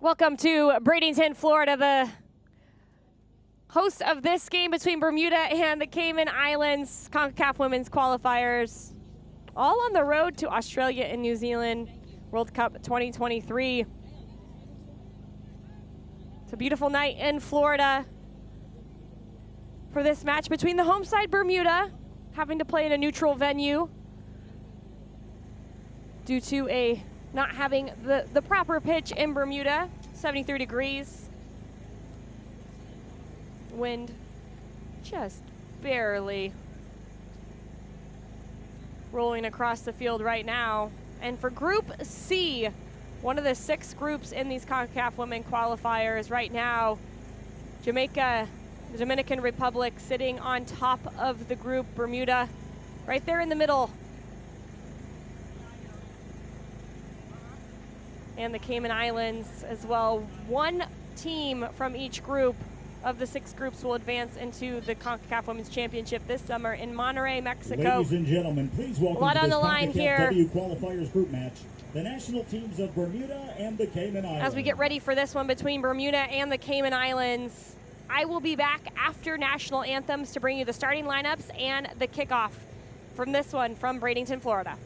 Welcome to Bradenton, Florida, the host of this game between Bermuda and the Cayman Islands, Concacaf Women's Qualifiers, all on the road to Australia and New Zealand, World Cup 2023. It's a beautiful night in Florida for this match between the home side Bermuda, having to play in a neutral venue due to not having the proper pitch in Bermuda, 73 degrees. Wind just barely rolling across the field right now. And for Group C, one of the 6 groups in these CONCACAF Women Qualifiers right now, Jamaica, the Dominican Republic sitting on top of the group, Bermuda right there in the middle. And the Cayman Islands as well. One team from each group of the 6 groups will advance into the CONCACAF Women's Championship this summer in Monterrey, Mexico. Ladies and gentlemen, please welcome a lot to on this the line here. CONCACAF Qualifiers group match, the national teams of Bermuda and the Cayman Islands. As we get ready for this one between Bermuda and the Cayman Islands, I will be back after national anthems to bring you the starting lineups and the kickoff from this one from Bradenton, Florida.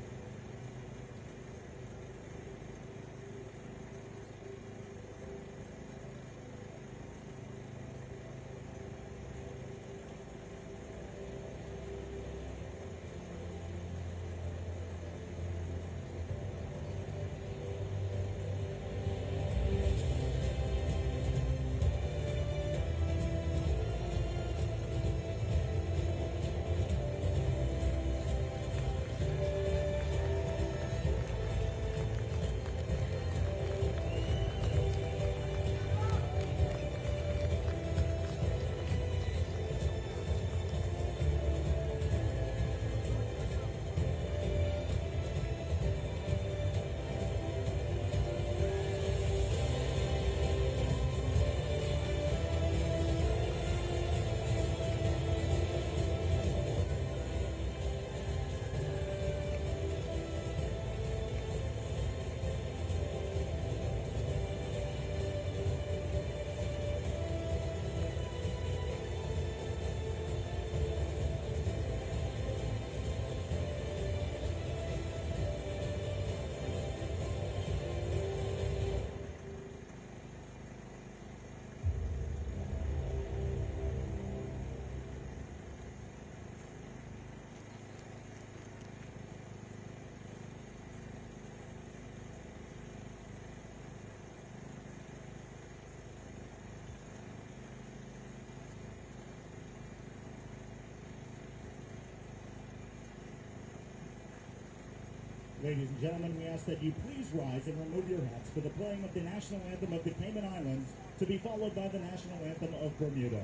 Ladies and gentlemen, we ask that you please rise and remove your hats for the playing of the national anthem of the Cayman Islands, to be followed by the national anthem of Bermuda.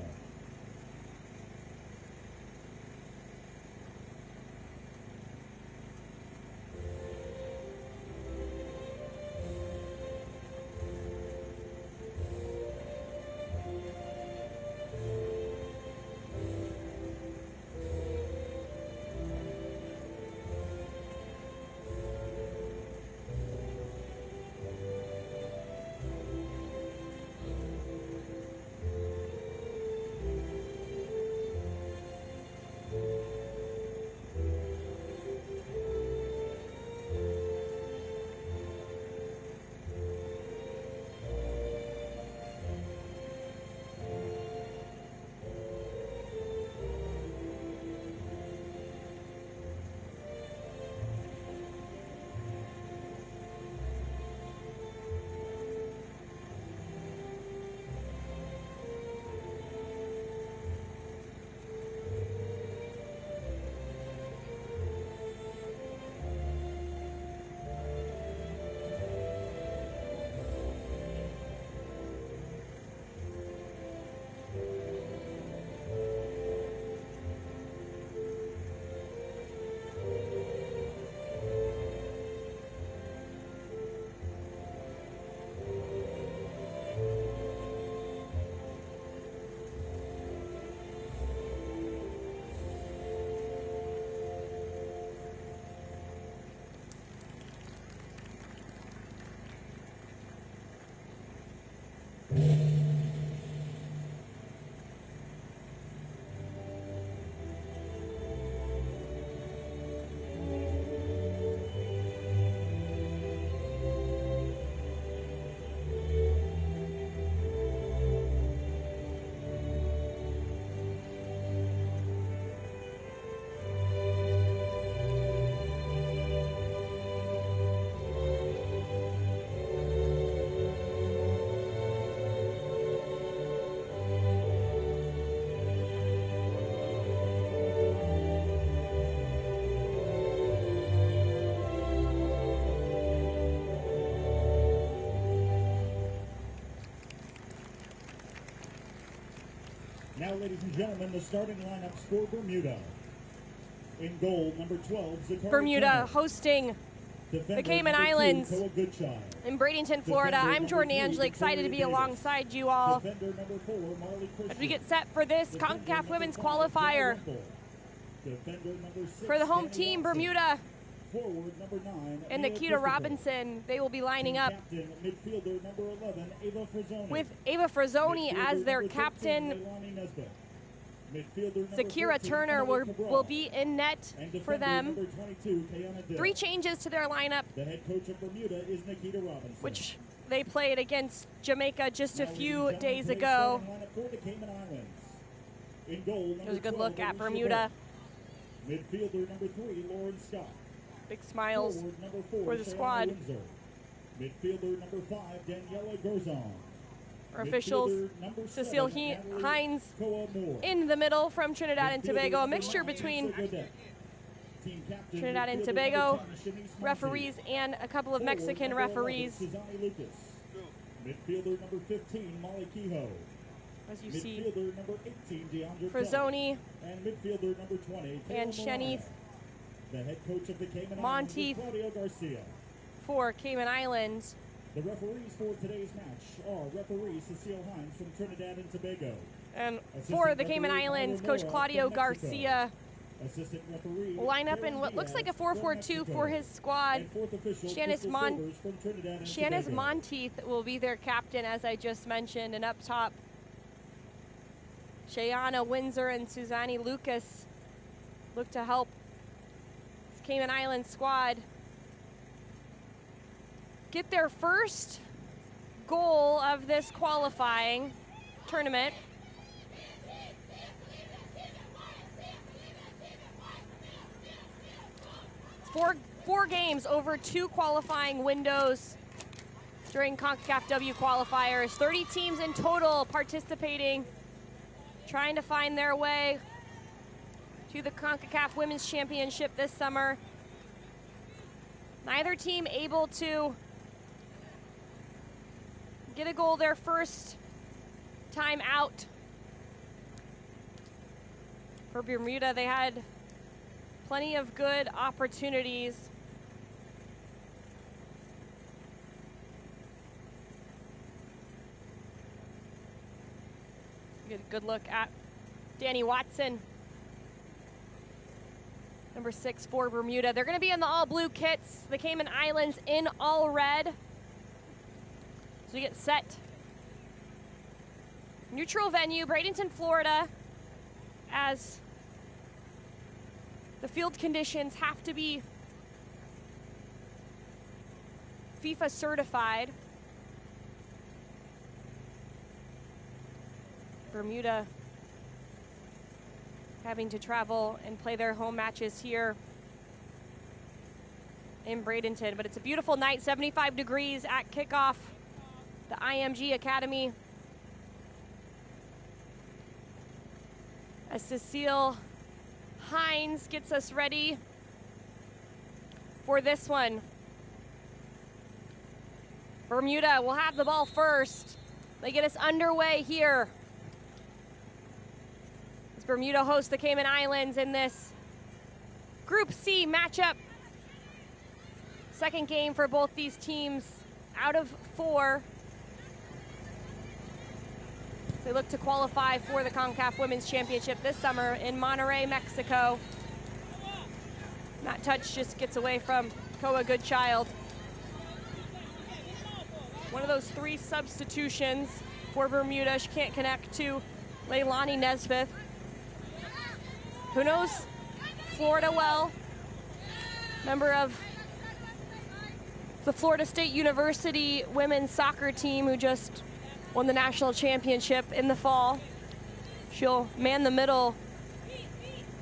now, ladies and gentlemen, the starting lineups for Bermuda. In goal, number 12, Zakari Bermuda Turner. Defender the Cayman number 2, Islands Koa Goodchild. in Bradenton, Florida. Defender I'm Jordan number 3, Angeli, excited to be Victoria Davis. alongside you all Defender number 4, Marley Christian. as we get set for this Defender CONCACAF number Women's 5, Qualifier. Jenna Wimple. Defender number 6, For the home Danny team, Watson. Bermuda Forward number 9, and Mia Nikita Christopher. Robinson, they will be lining up Captain, midfielder number 11, Ava Frazzoni. with Ava Frazzoni Midfielder as their number 13, captain. Leilani Nesbitt. Midfielder number Zakira 13, Turner Emily will Cabral. be in net And for defender them. number 22, Kayana Dill. 3 changes to their lineup, The head coach of Bermuda is Nikita Robinson. which they played against Jamaica just a Now, few ladies and days gentlemen, ago. today's starting lineup for the Cayman Islands. In goal, number There's a good 12, look at Alicia Bermuda. Burke. Midfielder number 3, Lauren Scott. Big smiles Forward number 4, for the Shayana squad. Windsor. Midfielder number 5, Daniela Garzon. Our officials, Midfielder number Cecile 7, Natalie Hines Koa Moore. in the middle from Trinidad and Midfielder Tobago, a number mixture 9, between Lisa Godet. Team captain, Trinidad and midfielder Tobago number 10, Shanice Monty. referees and a couple of Forward Mexican number 11, referees. Suzanne Lucas. Midfielder number 15, Molly Kehoe. As you see, Midfielder number 18, DeAndre Frazzoni and midfielder number 20, and Kayla Shanice Mariah. The head coach of the Cayman Monteith. Islands is Claudio Garcia. for Cayman Islands. The referees for today's match are referee Cecile Hines from Trinidad and Tobago. And Assistant for the Cayman referee Islands, Paula Coach Mora Claudio from Mexico. Garcia Assistant referee will line up in Karen what looks like a Diaz from 4-4-2 Mexico. for his squad. And fourth official, Shanice Crystal Mon- Silvers from Trinidad and Shanice Tobago. Monteith will be their captain, as I just mentioned, and up top, Shayana Windsor and Suzanne Lucas look to help this Cayman Islands squad get their first goal of this qualifying tournament. Four games over 2 qualifying windows during CONCACAFW qualifiers. 30 teams in total participating, trying to find their way to the CONCACAF Women's Championship this summer. Neither team able to get a goal their first time out. For Bermuda, they had plenty of good opportunities. Get a good look at Danny Watson, number 6 for Bermuda. They're going to be in the all blue kits. The Cayman Islands in all red. So we get set. Neutral venue, Bradenton, Florida, as the field conditions have to be FIFA certified. Bermuda having to travel and play their home matches here in Bradenton. But it's a beautiful night, 75 degrees at kickoff, the IMG Academy. As Cecile Hines gets us ready for this one. Bermuda will have the ball first. They get us underway here. As Bermuda hosts the Cayman Islands in this Group C matchup. Second game for both these teams out of 4. They look to qualify for the CONCACAF Women's Championship this summer in Monterrey, Mexico. That touch just gets away from Koa Goodchild. One of those 3 substitutions for Bermuda. She can't connect to Leilani Nesbitt, who knows Florida well. Member of the Florida State University women's soccer team, who just won the national championship in the fall. She'll man the middle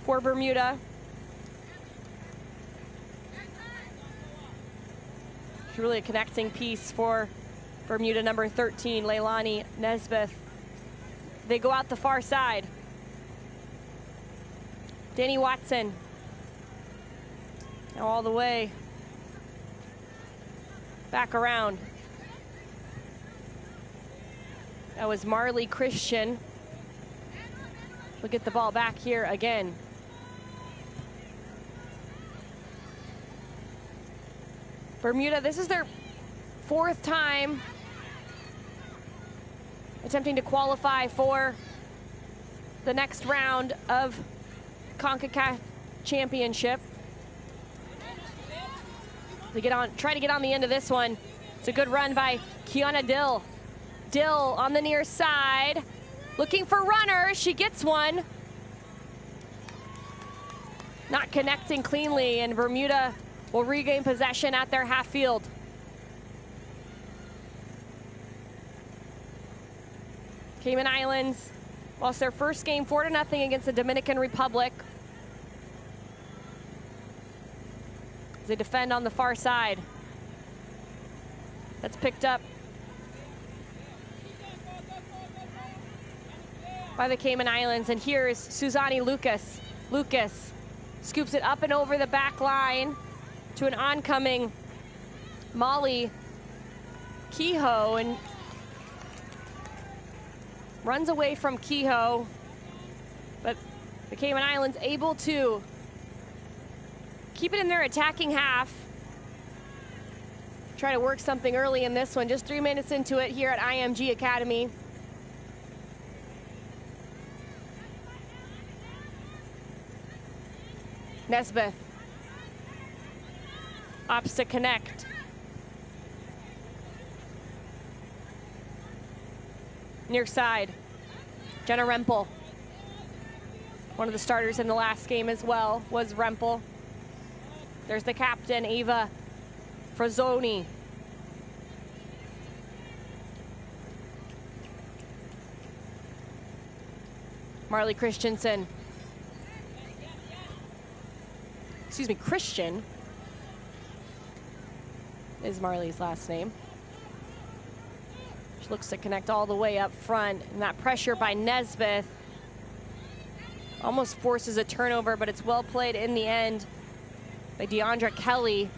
for Bermuda. She's really a connecting piece for Bermuda, number 13, Leilani Nesbitt. They go out the far side. Danny Watson, now all the way back around. That was Marley Christian. We'll get the ball back here again. Bermuda, this is their 4th time attempting to qualify for the next round of CONCACAF Championship. Try to get on the end of this one. It's a good run by Kiana Dill. Dill on the near side, looking for runners. She gets one. Not connecting cleanly, and Bermuda will regain possession at their half field. Cayman Islands lost their first game 4-0 against the Dominican Republic. As they defend on the far side. That's picked up by the Cayman Islands, and here is Suzani Lucas. Lucas scoops it up and over the back line to an oncoming Molly Kehoe, and runs away from Kehoe, but the Cayman Islands able to keep it in their attacking half. Try to work something early in this one, just 3 minutes into it here at IMG Academy. Nesbeth opts to connect. Near side, Jenna Rempel. One of the starters in the last game as well was Rempel. There's the captain, Ava Frazzoni. Marley Christensen. Excuse me, Christian is Marley's last name. She looks to connect all the way up front, and that pressure by Nesbeth almost forces a turnover, but it's well played in the end by Deandra Kelly.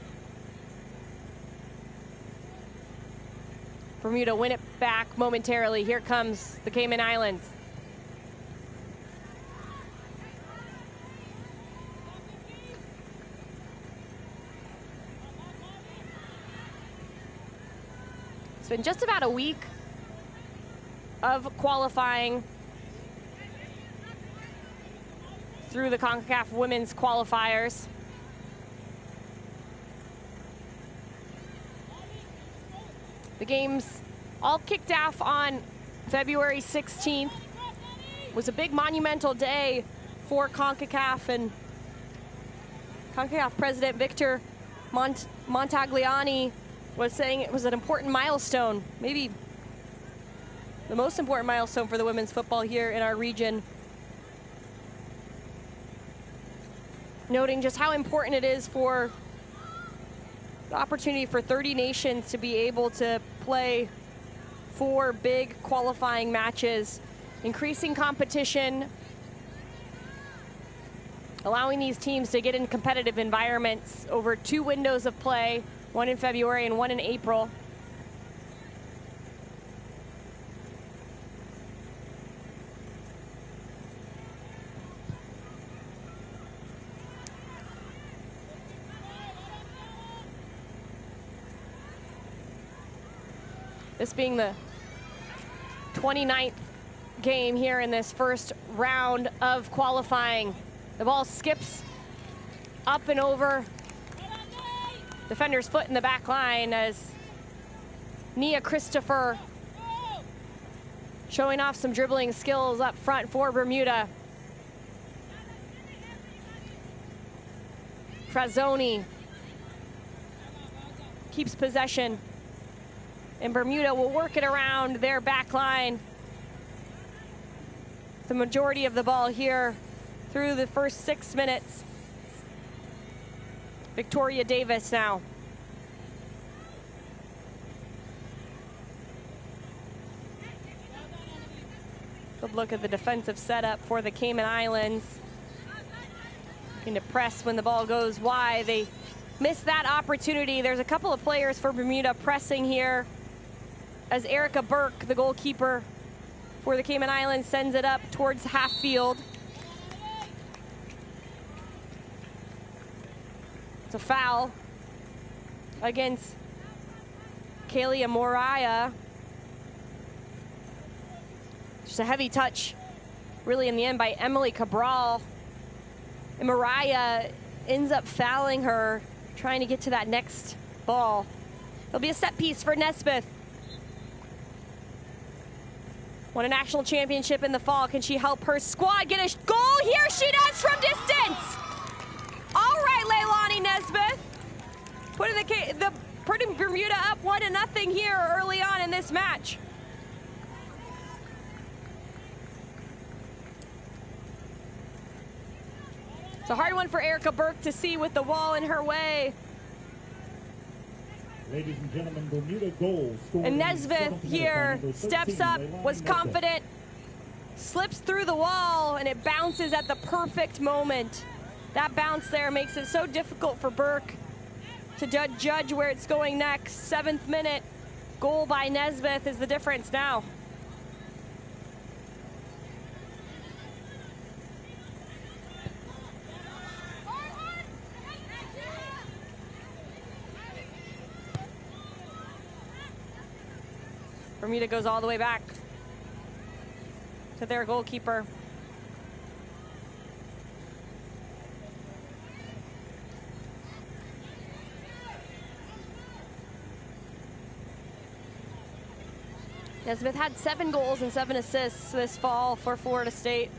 Bermuda win it back momentarily. Here comes the Cayman Islands. It's been just about a week of qualifying through the CONCACAF Women's Qualifiers. The games all kicked off on February 16th. It was a big monumental day for CONCACAF, and CONCACAF President Victor Montagliani was saying it was an important milestone, maybe the most important milestone for the women's football here in our region. Noting just how important it is for the opportunity for 30 nations to be able to play 4 big qualifying matches, increasing competition, allowing these teams to get in competitive environments over 2 windows of play, one in February and one in April. This being the 29th game here in this first round of qualifying. The ball skips up and over defender's foot in the back line as Nia Christopher showing off some dribbling skills up front for Bermuda. Frazzoni keeps possession, and Bermuda will work it around their back line. The majority of the ball here through the first 6 minutes. Victoria Davis now. Good look at the defensive setup for the Cayman Islands. Looking to press when the ball goes wide. They missed that opportunity. There's a couple of players for Bermuda pressing here as Erica Burke, the goalkeeper for the Cayman Islands, sends it up towards half field. It's a foul against Kaylee Moriah. Just a heavy touch, really, in the end by Emily Cabral. And Moriah ends up fouling her, trying to get to that next ball. It'll be a set piece for Nesbeth. Won a national championship in the fall. Can she help her squad get a goal? Here she does from distance. All right, Leilani Nesbeth. Putting Bermuda up 1-0 here early on in this match. It's a hard one for Erica Burke to see with the wall in her way. Ladies and gentlemen, Bermuda goal scored. And Nesbeth here steps up, was confident, slips through the wall, and it bounces at the perfect moment. That bounce there makes it so difficult for Burke to judge where it's going next. 7th minute, goal by Nesbeth is the difference now. Bermuda goes all the way back to their goalkeeper. Nesbeth had 7 goals and 7 assists this fall for Florida State.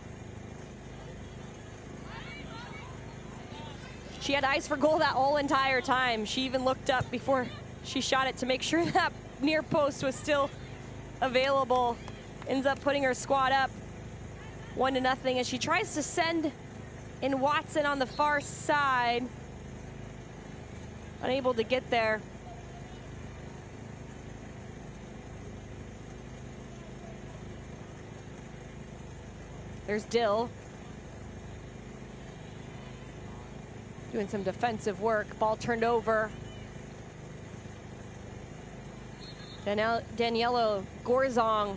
She had eyes for goal that whole entire time. She even looked up before she shot it to make sure that near post was still available. Ends up putting her squad up 1-0 as she tries to send in Watson on the far side. Unable to get there. There's Dill. Doing some defensive work. Ball turned over. Daniela Gorzong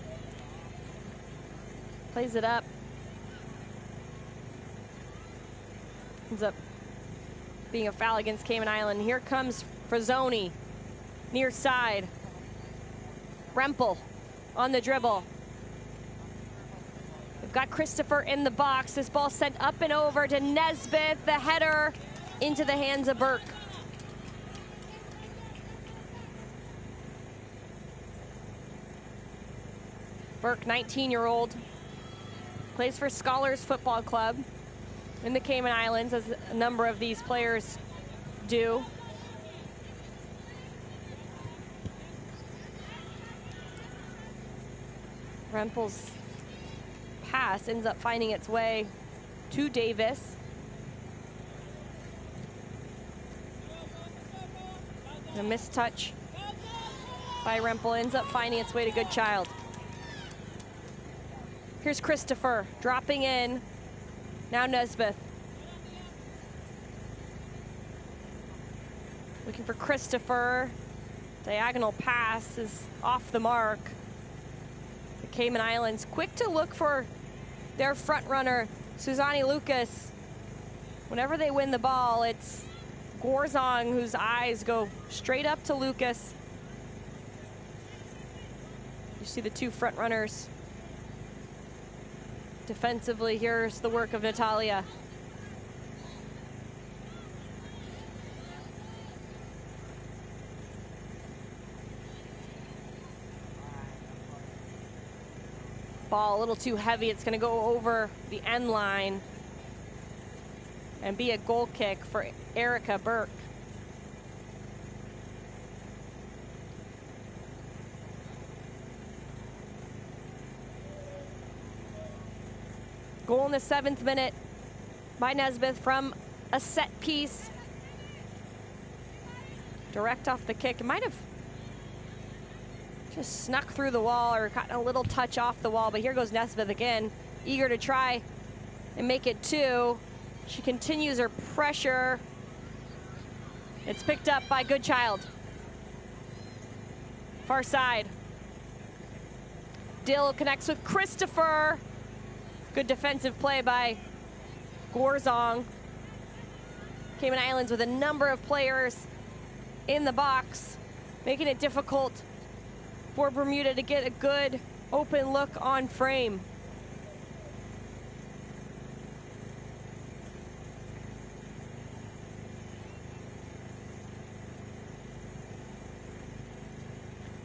plays it up. Ends up being a foul against Cayman Island. Here comes Frazzoni, near side. Rempel on the dribble. We've got Christopher in the box. This ball sent up and over to Nesbeth. The header into the hands of Burke. Burke, 19-year-old, plays for Scholars Football Club in the Cayman Islands, as a number of these players do. Rempel's pass ends up finding its way to Davis. A missed touch by Rempel ends up finding its way to Goodchild. Here's Christopher dropping in. Now Nesbeth. Looking for Christopher. Diagonal pass is off the mark. The Cayman Islands quick to look for their front runner, Suzanne Lucas. Whenever they win the ball, it's Gorzong whose eyes go straight up to Lucas. You see the 2 front runners. Defensively, here's the work of Natalia. Ball a little too heavy. It's going to go over the end line and be a goal kick for Erica Burke. Goal in the 7th minute by Nesbeth from a set piece. Direct off the kick. It might have just snuck through the wall or gotten a little touch off the wall, but here goes Nesbeth again, eager to try and make it 2. She continues her pressure. It's picked up by Goodchild. Far side. Dill connects with Christopher. Good defensive play by Gorzong. Cayman Islands with a number of players in the box, making it difficult for Bermuda to get a good open look on frame.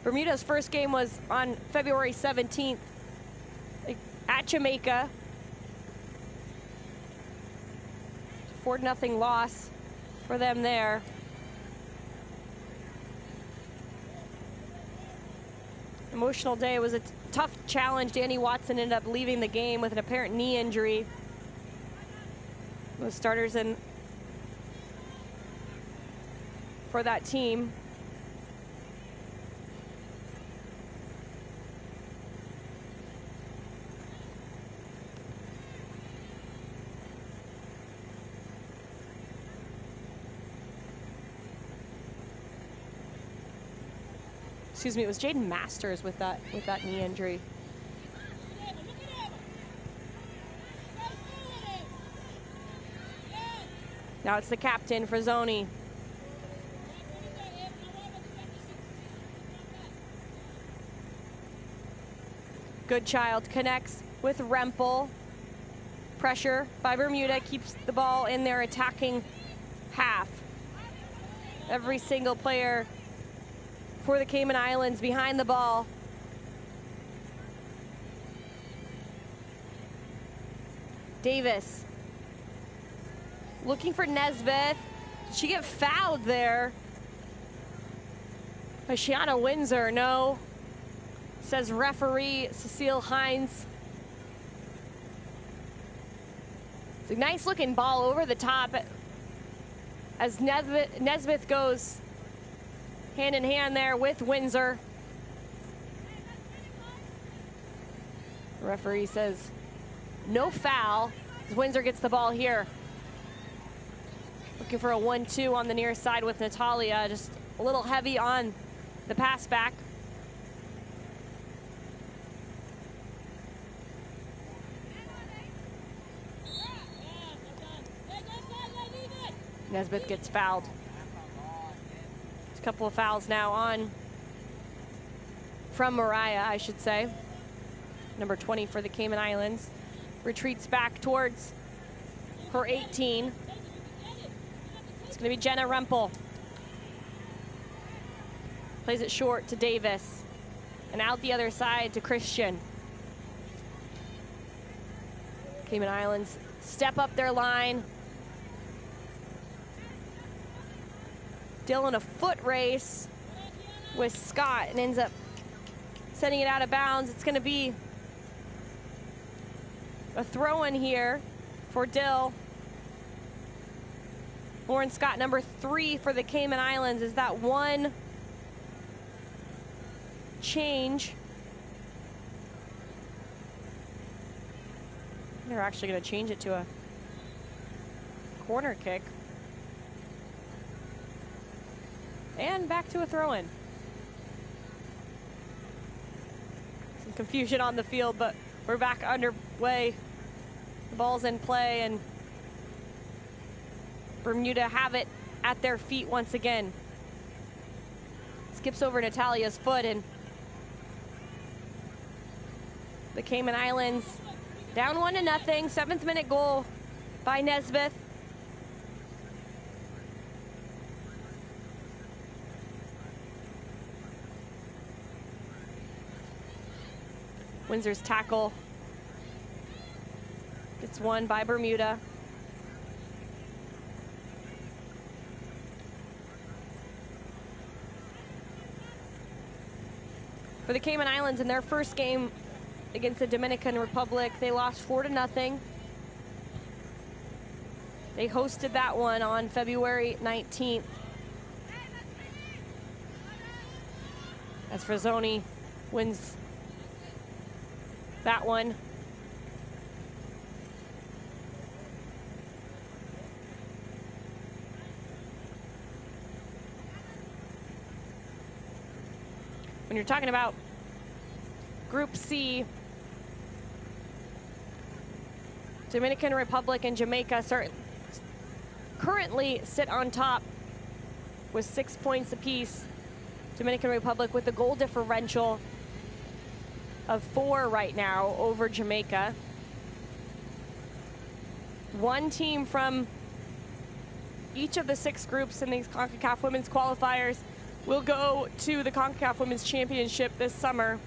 Bermuda's first game was on February 17th at Jamaica. 4-0 loss for them there. Emotional day. It was a tough challenge. Danny Watson ended up leaving the game with an apparent knee injury. Those starters in for that team. Excuse me, it was Jaden Masters with that knee injury. Now it's the captain for Zoni. Goodchild connects with Rempel. Pressure by Bermuda keeps the ball in their attacking half. Every single player for the Cayman Islands behind the ball. Davis looking for Nesbitt. Did she get fouled there? By Shiana Windsor, no. Says referee Cecile Hines. It's a nice looking ball over the top as Nesbitt goes hand in hand there with Windsor. The referee says no foul as Windsor gets the ball here. Looking for a 1-2 on the near side with Natalia, just a little heavy on the pass back. Nesbitt gets fouled. A couple of fouls now on from Mariah, I should say. Number 20 for the Cayman Islands. Retreats back towards her 18. It's going to be Jenna Rempel. Plays it short to Davis. And out the other side to Christian. Cayman Islands step up their line. Dylan a foot race with Scott and ends up sending it out of bounds. It's going to be a throw in here for Dill. Lauren Scott, number 3 for the Cayman Islands. Is that one change? They're actually going to change it to a corner kick. And back to a throw-in. Some confusion on the field, but we're back underway. The ball's in play, and Bermuda have it at their feet once again. Skips over Natalia's foot, and the Cayman Islands down 1-0. 7th minute goal by Nesbitt. Windsor's tackle gets won by Bermuda. For the Cayman Islands, in their first game against the Dominican Republic, they lost 4-0. They hosted that one on February 19th. As Frazzoni wins that one. When you're talking about Group C, Dominican Republic and Jamaica, currently sit on top with 6 points apiece. Dominican Republic with a goal differential of 4 right now over Jamaica. One team from each of the 6 groups in these CONCACAF Women's Qualifiers will go to the CONCACAF Women's Championship this summer.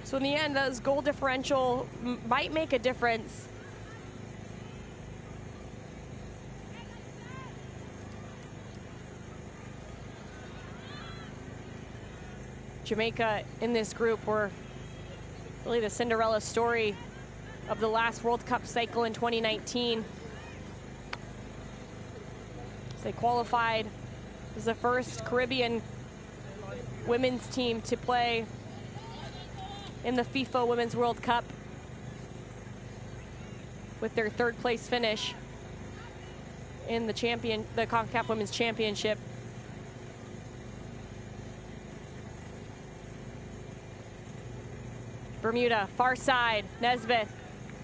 So in the end, those goal differential might make a difference. Jamaica in this group were really the Cinderella story of the last World Cup cycle in 2019. They qualified as the first Caribbean women's team to play in the FIFA Women's World Cup with their 3rd place finish in the CONCACAF Women's Championship. Bermuda, far side, Nesbitt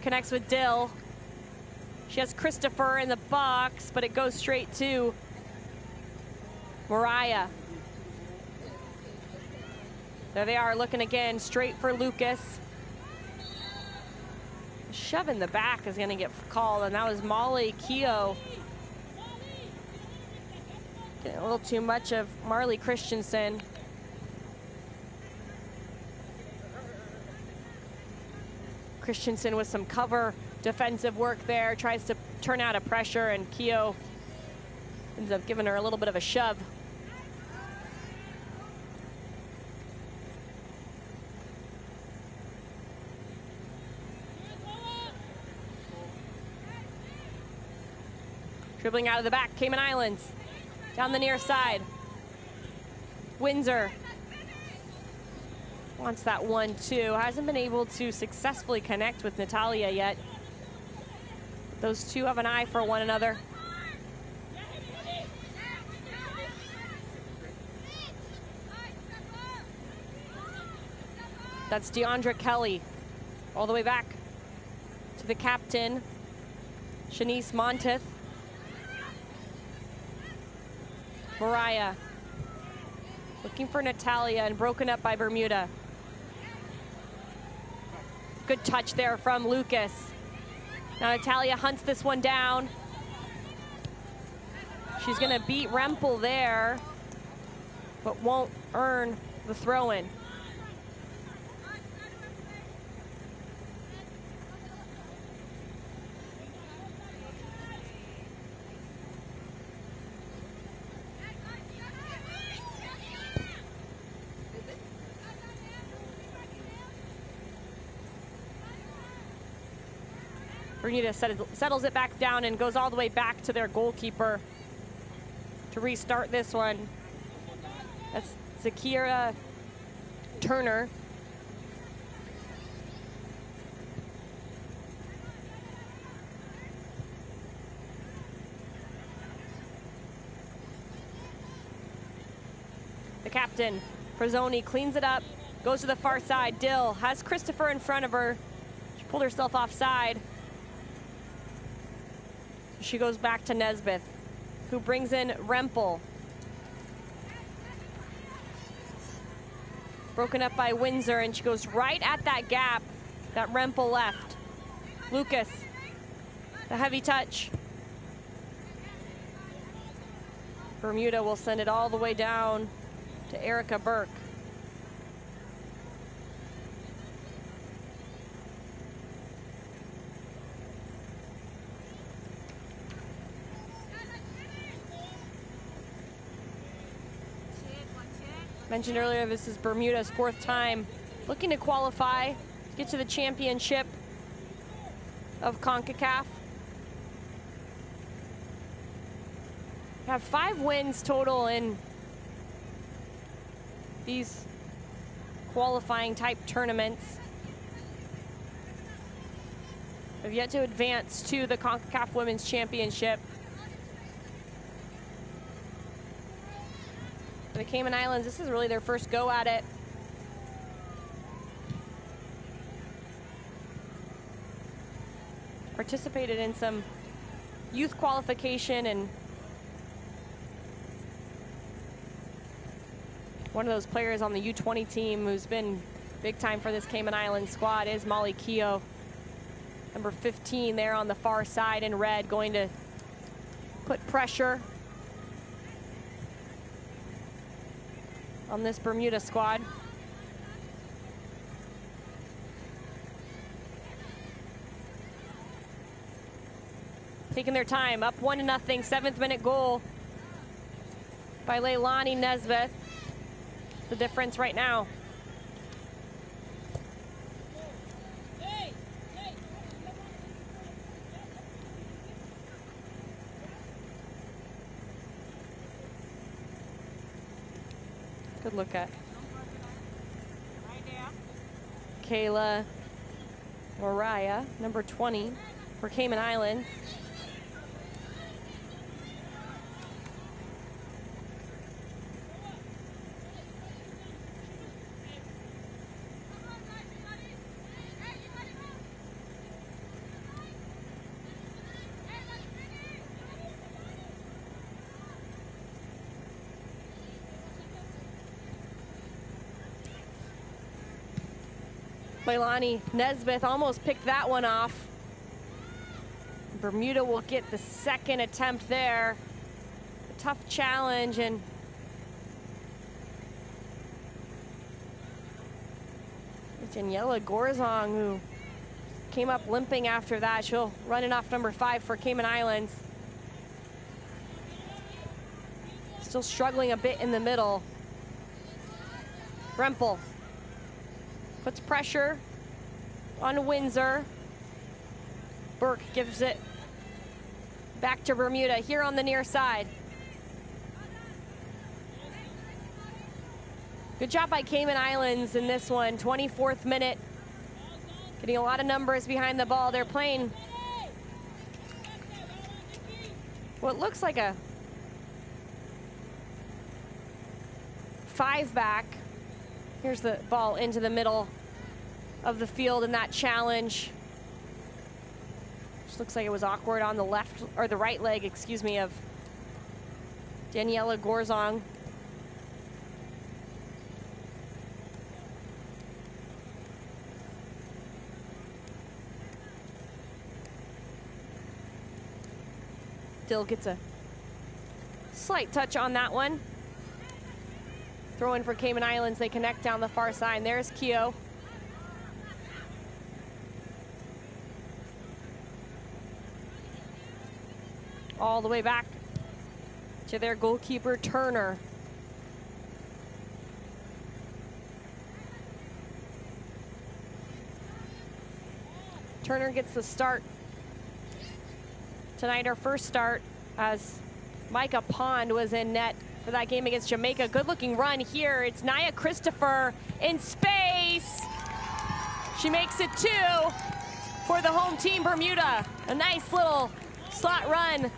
connects with Dill. She has Christopher in the box, but it goes straight to Mariah. There they are, looking again, straight for Lucas. Shove in the back is gonna get called, and that was Molly Keogh. Getting a little too much of Marley Christensen. Christensen with some cover defensive work there, tries to turn out of pressure, and Keogh ends up giving her a little bit of a shove. Dribbling out of the back, Cayman Islands, down the near side. Windsor wants that 1-2. Hasn't been able to successfully connect with Natalia yet. Those two have an eye for one another. That's Deandra Kelly, all the way back to the captain, Shanice Monteth. Mariah looking for Natalia and broken up by Bermuda. Good touch there from Lucas. Now Natalia hunts this one down. She's gonna beat Rempel there, but won't earn the throw-in. Bermuda settles it back down and goes all the way back to their goalkeeper to restart this one. That's Zakira Turner. The captain, Frazzoni, cleans it up, goes to the far side. Dill has Christopher in front of her. She pulled herself offside. She goes back to Nesbitt, who brings in Rempel. Broken up by Windsor, and she goes right at that gap that Rempel left. Lucas, the heavy touch. Bermuda will send it all the way down to Erica Burke. Mentioned earlier, this is Bermuda's 4th time looking to qualify, get to the championship of CONCACAF. Have 5 wins total in these qualifying type tournaments. Have yet to advance to the CONCACAF Women's Championship. The Cayman Islands, this is really their first go at it. Participated in some youth qualification, and one of those players on the U20 team who's been big time for this Cayman Islands squad is Molly Keogh. Number 15 there on the far side in red, going to put pressure on this Bermuda squad. Taking their time, up 1-0, 7th minute goal by Leilani Nesbitt. The difference right now. Good look at Kayla Mariah, number 20 for Cayman Islands. Leilani Nesbitt almost picked that one off. Bermuda will get the second attempt there. A tough challenge, and Daniela Gorzong, who came up limping after that. She'll run it off number 5 for Cayman Islands. Still struggling a bit in the middle. Rempel puts pressure on Windsor. Burke gives it back to Bermuda here on the near side. Good job by Cayman Islands in this one. 24th minute. Getting a lot of numbers behind the ball. They're playing what looks like a 5-back. Here's the ball into the middle of the field in that challenge. Just looks like it was awkward on the left, or the right leg, excuse me, of Daniela Gorzong. Still gets a slight touch on that one. Throw in for Cayman Islands. They connect down the far side. There's Keogh. All the way back to their goalkeeper, Turner. Turner gets the start tonight, her first start, as Micah Pond was in net for that game against Jamaica. Good looking run here. It's Naya Christopher in space. She makes it 2 for the home team, Bermuda. A nice little slot run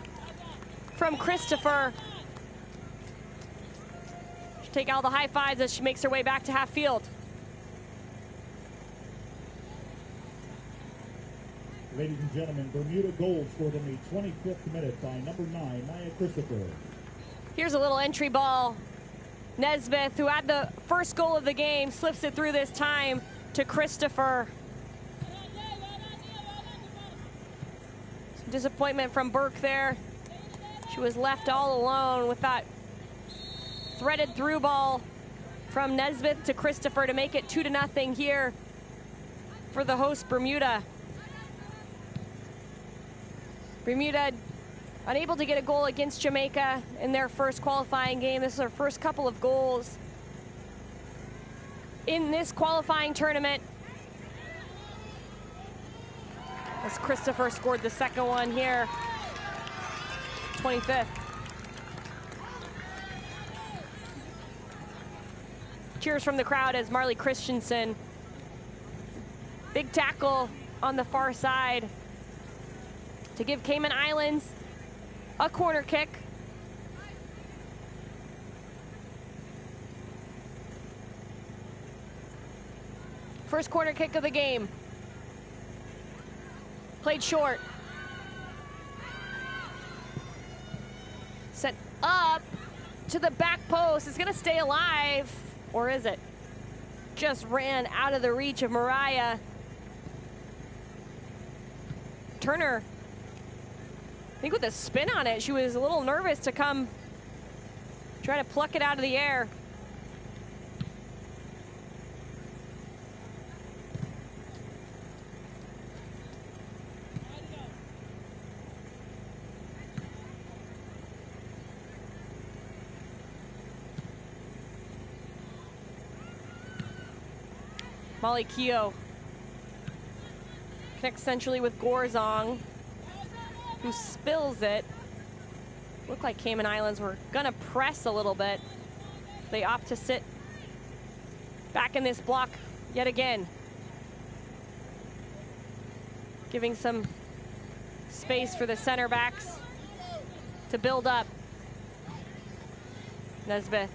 from Christopher. She'll take all the high fives as she makes her way back to half field. Ladies and gentlemen, Bermuda goal scored in the 25th minute by number 9, Naya Christopher. Here's a little entry ball. Nesbitt, who had the first goal of the game, slips it through this time to Christopher. Some disappointment from Burke there. She was left all alone with that threaded through ball from Nesbitt to Christopher to make it 2-0 here for the host Bermuda. Bermuda unable to get a goal against Jamaica in their first qualifying game. This is their first couple of goals in this qualifying tournament, as Christopher scored the second one here, 25th. Cheers from the crowd as Marley Christensen. Big tackle on the far side to give Cayman Islands a corner kick. First corner kick of the game. Played short. up to the back post. It's gonna stay alive, or is it? Just ran out of the reach of Mariah. Turner, I think with a spin on it, she was a little nervous to come try to pluck it out of the air. Molly Keogh connects centrally with Gorzong, who spills it. Looked like Cayman Islands were gonna press a little bit. They opt to sit back in this block yet again, giving some space for the center backs to build up. Nesbeth.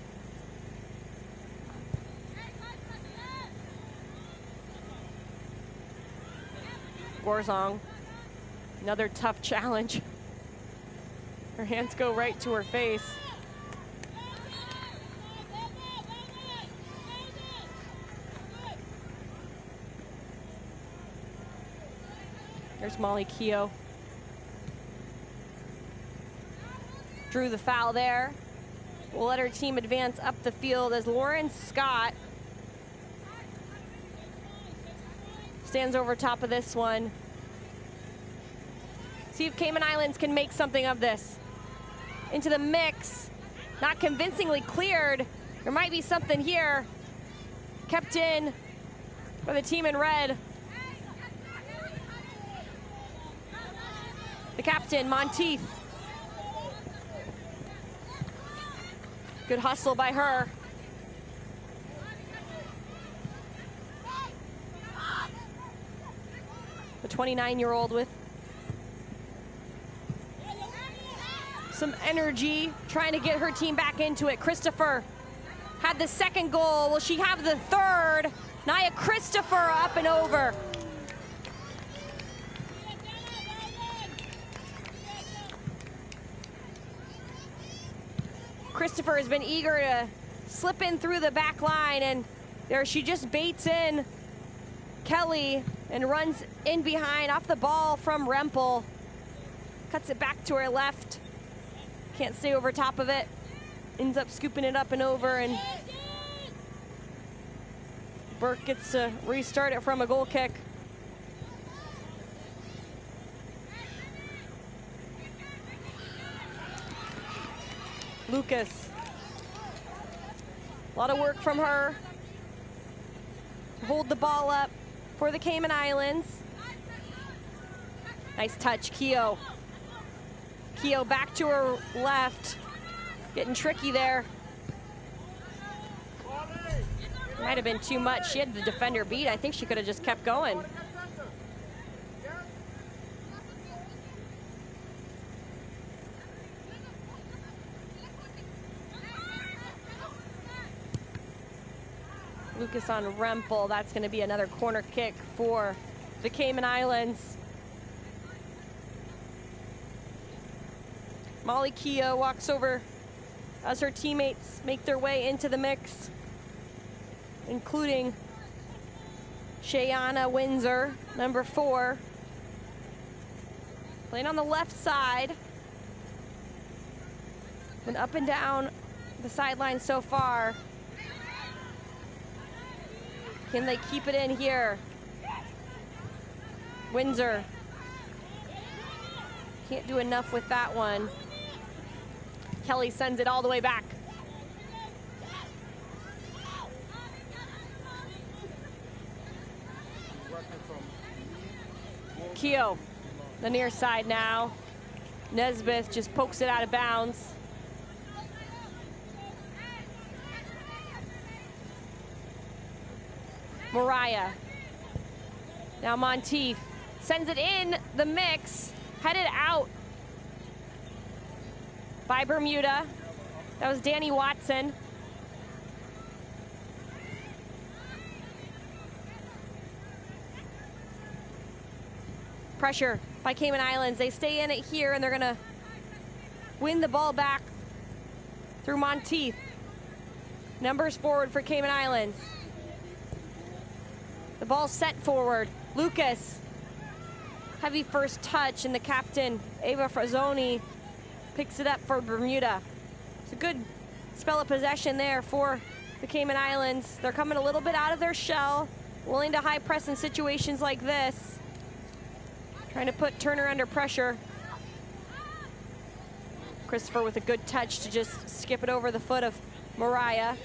Gorzong, another tough challenge. Her hands go right to her face. There's Molly Keogh. Drew the foul there. Will let her team advance up the field as Lauren Scott stands over top of this one. See if Cayman Islands can make something of this. Into the mix, not convincingly cleared. There might be something here. Kept in by the team in red. The captain, Monteith. Good hustle by her. The 29-year-old with some energy, trying to get her team back into it. Christopher had the second goal. Will she have the third? Nia Christopher up and over. Christopher has been eager to slip in through the back line, and there she just baits in Kelly and runs in behind off the ball from Rempel. Cuts it back to her left. Can't stay over top of it. Ends up scooping it up and over, and Burke gets to restart it from a goal kick. Lucas. A lot of work from her. Hold the ball up for the Cayman Islands. Nice touch, Keogh. Keogh back to her left. Getting tricky there. Might have been too much. She had the defender beat. I think she could have just kept going. Lucas on Rempel. That's going to be another corner kick for the Cayman Islands. Molly Keogh walks over as her teammates make their way into the mix, including Shayana Windsor, number 4. Playing on the left side. Been up and down the sideline so far. Can they keep it in here? Windsor. Can't do enough with that one. Kelly sends it all the way back. Keogh, the near side now. Nesbeth just pokes it out of bounds. Mariah. Now Monteith sends it in the mix, headed out by Bermuda. That was Danny Watson. Pressure by Cayman Islands. They stay in it here, and they're gonna win the ball back through Monteith. Numbers forward for Cayman Islands. The ball set forward. Lucas. Heavy first touch, and the captain, Ava Frazzoni, picks it up for Bermuda. It's a good spell of possession there for the Cayman Islands. They're coming a little bit out of their shell, willing to high press in situations like this. Trying to put Turner under pressure. Christopher with a good touch to just skip it over the foot of Mariah.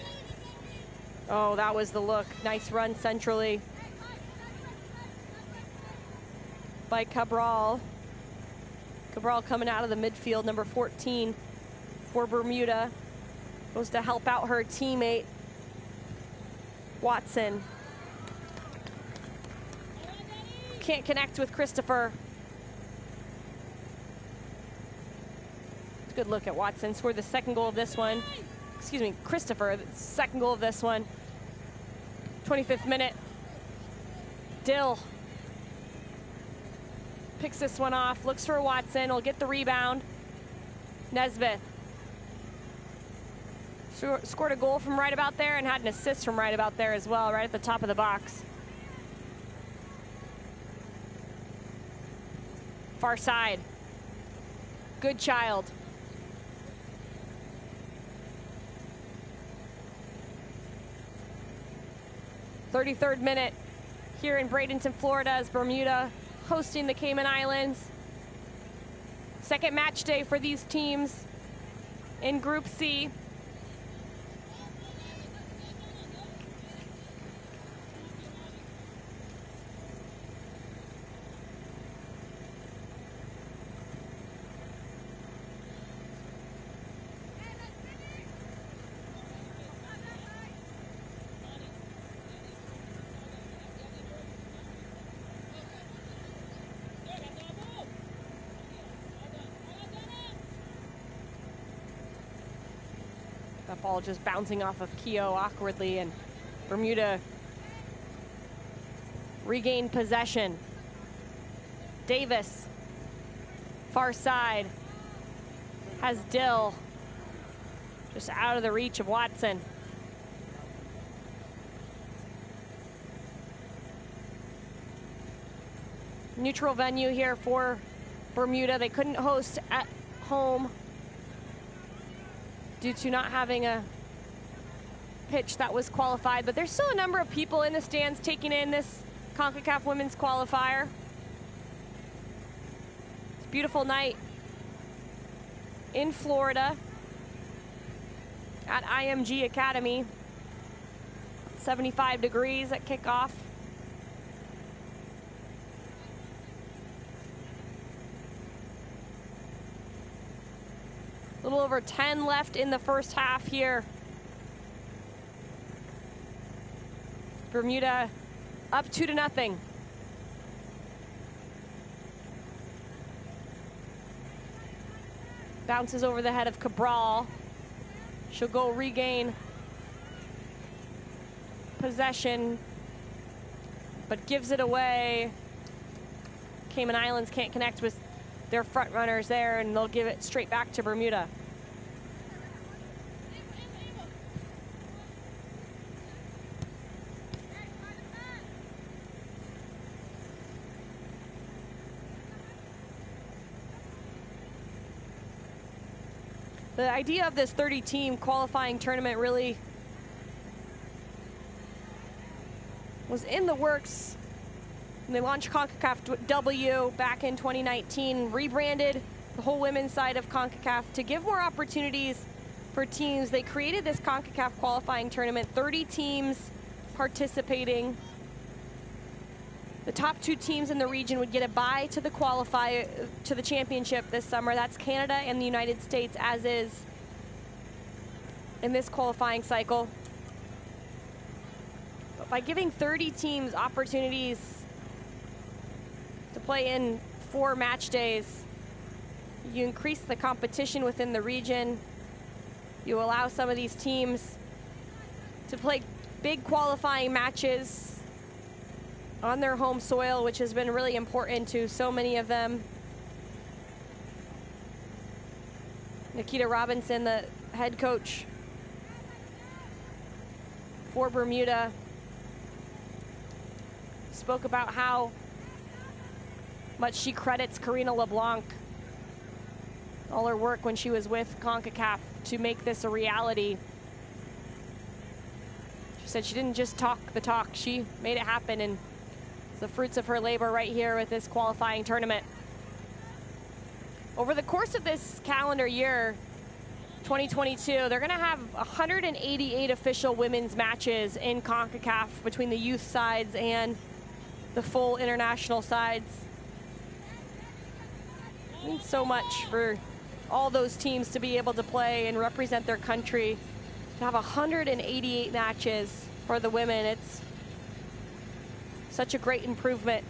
Oh, that was the look. Nice run centrally by Cabral. Cabral coming out of the midfield, number 14 for Bermuda. Goes to help out her teammate, Watson. Can't connect with Christopher. Good look at Watson. Scored the second goal of this one. Excuse me, Christopher, the second goal of this one. 25th minute. Dill picks this one off, looks for Watson, will get the rebound. Nesbitt scored a goal from right about there and had an assist from right about there as well, right at the top of the box. Far side. Good child. .33rd minute here in Bradenton, Florida, as Bermuda hosting the Cayman Islands. Second match day for these teams in Group C. That ball just bouncing off of Keogh awkwardly, and Bermuda regained possession. Davis, far side, has Dill just out of the reach of Watson. Neutral venue here for Bermuda. They couldn't host at home due to not having a pitch that was qualified, but there's still a number of people in the stands taking in this CONCACAF Women's Qualifier. It's a beautiful night in Florida at IMG Academy. 75 degrees at kickoff. A little over 10 left in the first half here. Bermuda up 2-0. Bounces over the head of Cabral. She'll go regain possession, but gives it away. Cayman Islands can't connect with their front runners there, and they'll give it straight back to Bermuda. The idea of this 30-team qualifying tournament really was in the works when they launched CONCACAFW back in 2019, rebranded the whole women's side of CONCACAF to give more opportunities for teams. They created this CONCACAF qualifying tournament, 30 teams participating. The top 2 teams in the region would get a bye to the championship this summer. That's Canada and the United States, as is in this qualifying cycle. But by giving 30 teams opportunities to play in 4 match days, you increase the competition within the region. You allow some of these teams to play big qualifying matches on their home soil, which has been really important to so many of them. Nikita Robinson, the head coach for Bermuda, spoke about how much she credits Karina LeBlanc, all her work when she was with CONCACAF to make this a reality. She said she didn't just talk the talk, she made it happen, and it's the fruits of her labor right here with this qualifying tournament. Over the course of this calendar year, 2022, they're gonna have 188 official women's matches in CONCACAF between the youth sides and the full international sides. It means so much for all those teams to be able to play and represent their country. To have 188 matches for the women, it's such a great improvement.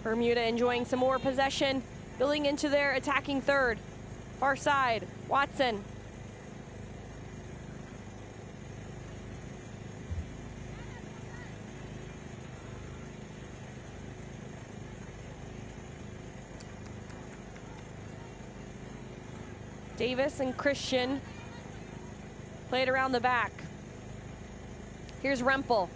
Bermuda enjoying some more possession, building into their attacking third. Far side, Watson. Davis and Christian played around the back. Here's Rempel.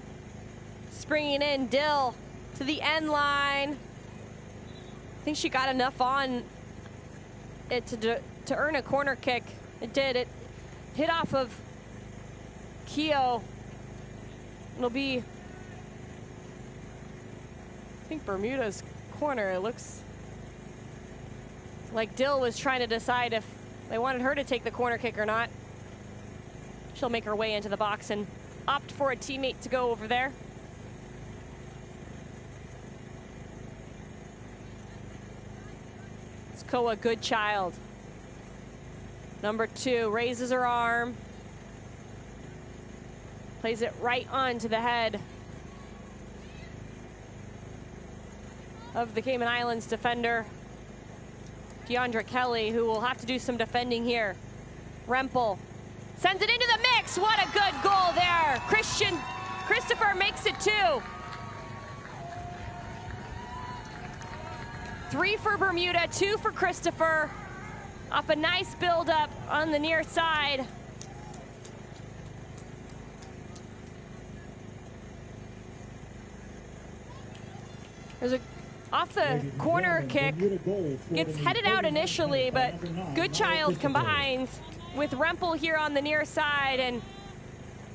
Springing in, Dill to the end line. I think she got enough on it to earn a corner kick. It did. It hit off of Keogh. It'll be, I think, Bermuda's corner. It looks like Dill was trying to decide if they wanted her to take the corner kick or not. She'll make her way into the box and opt for a teammate to go over there. Koa Goodchild, number 2, raises her arm, plays it right onto the head of the Cayman Islands defender, Deandra Kelly, who will have to do some defending here. Rempel sends it into the mix. What a good goal there. Christopher makes it 2. 3 for Bermuda, 2 for Christopher, off a nice build-up on the near side. There's a off the corner kick, gets headed out initially, but Goodchild combines with Rempel here on the near side, and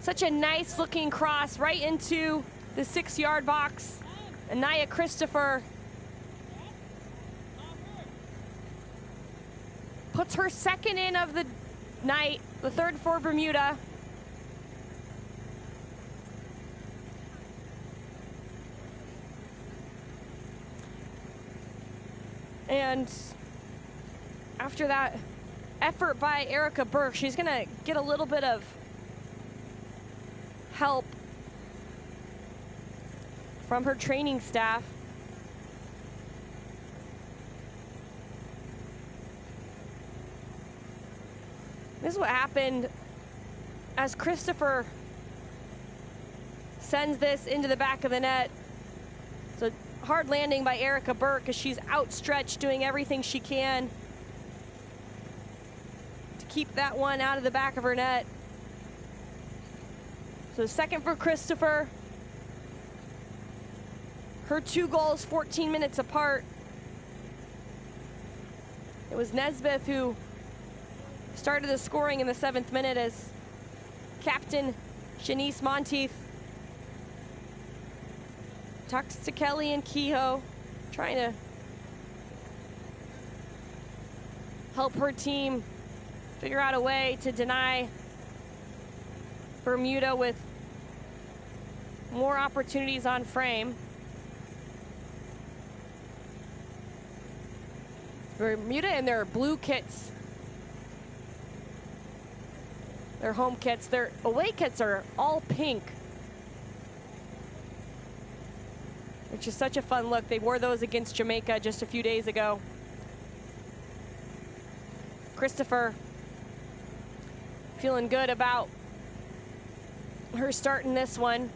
such a nice looking cross right into the 6-yard box. Anaya Christopher puts her second in of the night, the 3rd for Bermuda. And after that effort by Erica Burke, she's gonna get a little bit of help from her training staff. This is what happened as Christopher sends this into the back of the net. It's a hard landing by Erica Burke as she's outstretched, doing everything she can to keep that one out of the back of her net. So 2nd for Christopher. Her 2 goals, 14 minutes apart. It was Nesbeth who started the scoring in the 7th minute as captain Shanice Monteith talks to Kelly and Kehoe, trying to help her team figure out a way to deny Bermuda with more opportunities on frame. Bermuda in their blue kits, their home kits, their away kits are all pink, which is such a fun look. They wore those against Jamaica just a few days ago. Christopher feeling good about her start in this one.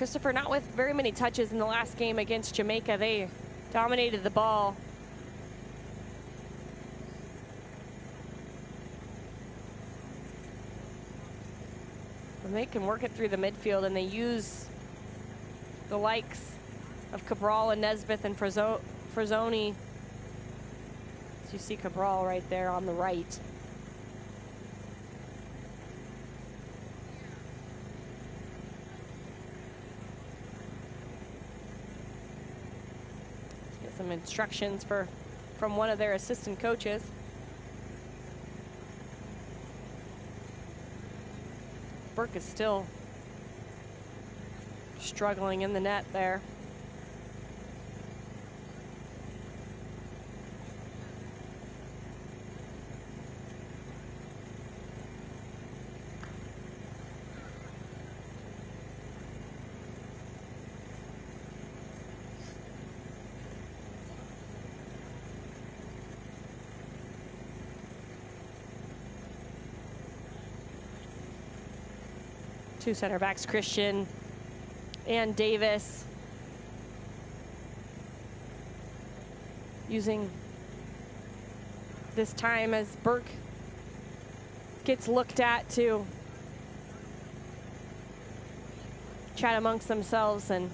Christopher not with very many touches in the last game against Jamaica. They dominated the ball. And they can work it through the midfield, and they use the likes of Cabral and Nesbitt and Frazzoni. So you see Cabral right there on the right. Get some instructions from one of their assistant coaches. Burke is still struggling in the net there. Two center backs, Christian and Davis, using this time as Burke gets looked at to chat amongst themselves. And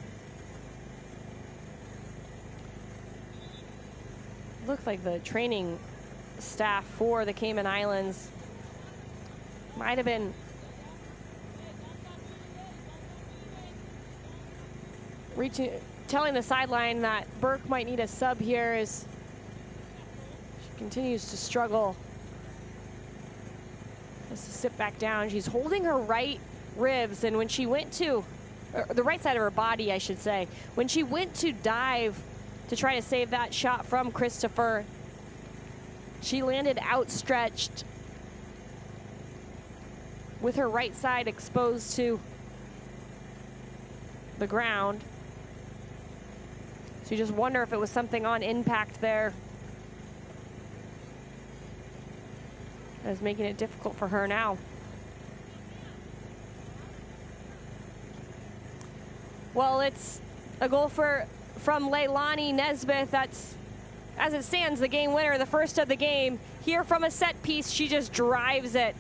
looked like the training staff for the Cayman Islands might have been telling the sideline that Burke might need a sub here as she continues to struggle. Has to sit back down. She's holding her right ribs, and when she went to, or the right side of her body, I should say, when she went to dive to try to save that shot from Christopher, she landed outstretched with her right side exposed to the ground. So you just wonder if it was something on impact there that is making it difficult for her now. Well, it's a goal from Leilani Nesbitt. That's, as it stands, the game winner, the first of the game. Here from a set piece, she just drives it.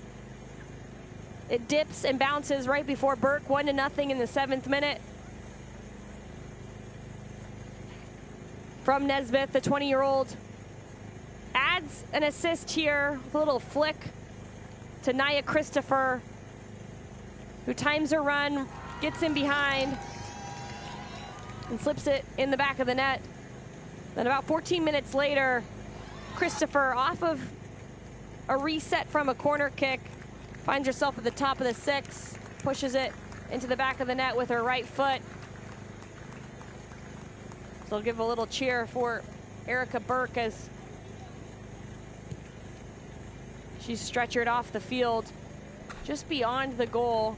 It dips and bounces right before Burke, 1-0 in the 7th minute. From Nesbitt, the 20-year-old adds an assist here with a little flick to Naya Christopher, who times her run, gets in behind, and slips it in the back of the net. Then about 14 minutes later, Christopher, off of a reset from a corner kick, finds herself at the top of the 6, pushes it into the back of the net with her right foot. So I'll give a little cheer for Erica Burke as she's stretchered off the field just beyond the goal.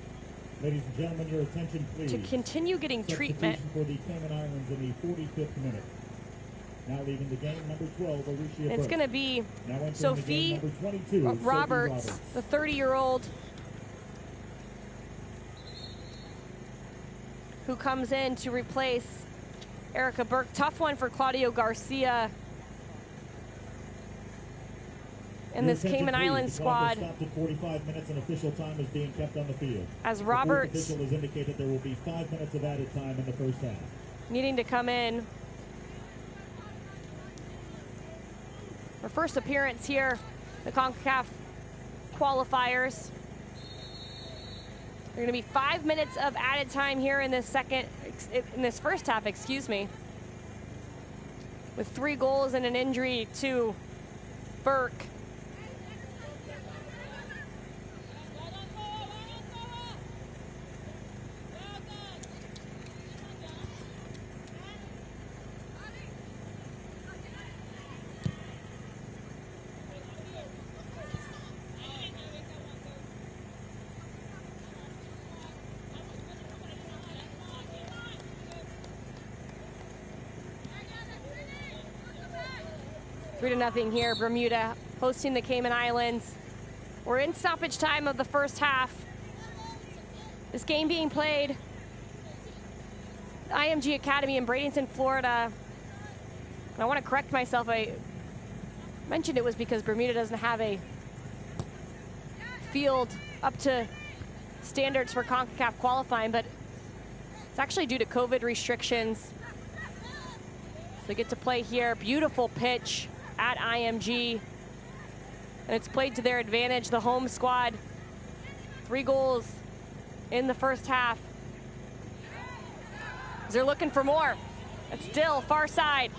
Ladies and gentlemen, your attention please. To continue getting treatment. For the Cayman Islands in the 45th minute. Now leaving the game, number 12, Alicia It's going to be Sophie Roberts, the 30-year-old, who comes in to replace Erica Burke. Tough one for Claudio Garcia in this Cayman Islands squad. Stopped at 45 minutes and official time is being kept on the field. As Roberts, the official has indicated there will be 5 minutes of added time in the first half. Needing to come in. Her first appearance here, the Concacaf qualifiers. There are going to be 5 minutes of added time here in this first half, excuse me. With 3 goals and an injury to Burke. Three to nothing here, Bermuda hosting the Cayman Islands. We're in stoppage time of the first half. This game being played IMG Academy in Bradenton, Florida. And I want to correct myself. I mentioned it was because Bermuda doesn't have a field up to standards for CONCACAF qualifying, but it's actually due to COVID restrictions. So they get to play here. Beautiful pitch at IMG. And it's played to their advantage. The home squad, 3 goals in the first half. They're looking for more. It's still far side.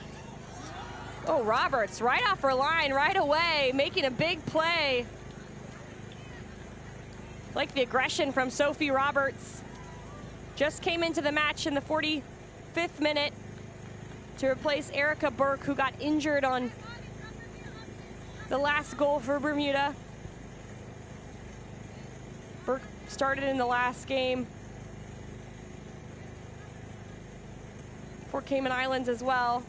Oh, Roberts right off her line right away, making a big play. Like the aggression from Sophie Roberts. Just came into the match in the 45th minute to replace Erica Burke, who got injured on the last goal for Bermuda. Burke started in the last game for Cayman Islands as well.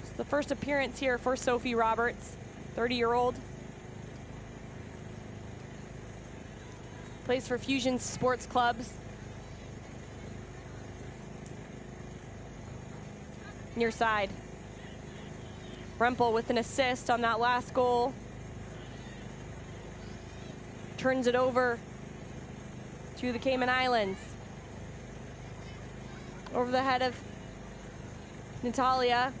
It's the first appearance here for Sophie Roberts, 30-year-old. Plays for Fusion Sports Clubs. Near side. Rempel with an assist on that last goal. Turns it over to the Cayman Islands. Over the head of Natalia.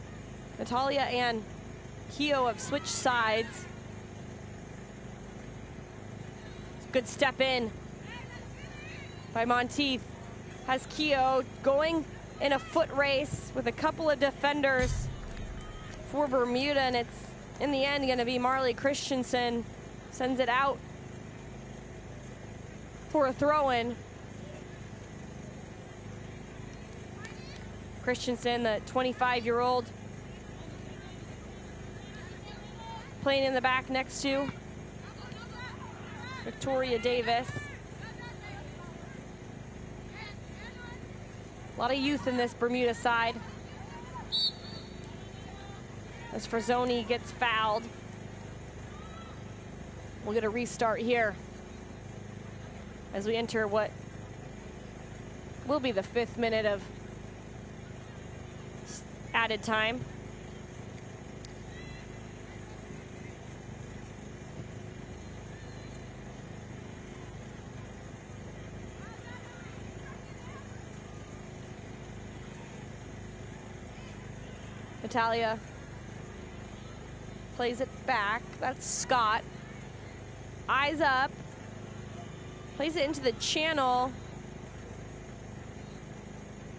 Natalia and Keogh have switched sides. Good step in by Monteith. Has Keogh going in a foot race with a couple of defenders for Bermuda, and it's in the end going to be Marley Christensen. Sends it out for a throw-in. Christensen, the 25-year-old, playing in the back next to Victoria Davis. A lot of youth in this Bermuda side. As Frazzoni gets fouled. We'll get a restart here as we enter what will be the 5th minute of added time. Natalia plays it back. That's Scott. Eyes up. Plays it into the channel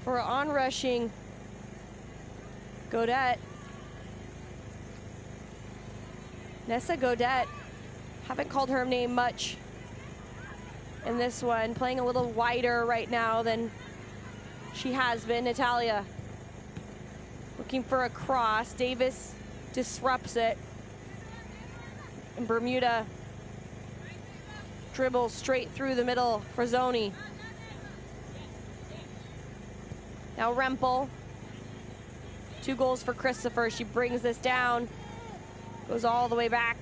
for onrushing Godet. Nessa Godet. Haven't called her name much in this one. Playing a little wider right now than she has been. Natalia looking for a cross. Davis disrupts it. And Bermuda dribbles straight through the middle. Frazzoni. Now Rempel. 2 goals for Christopher. She brings this down. Goes all the way back.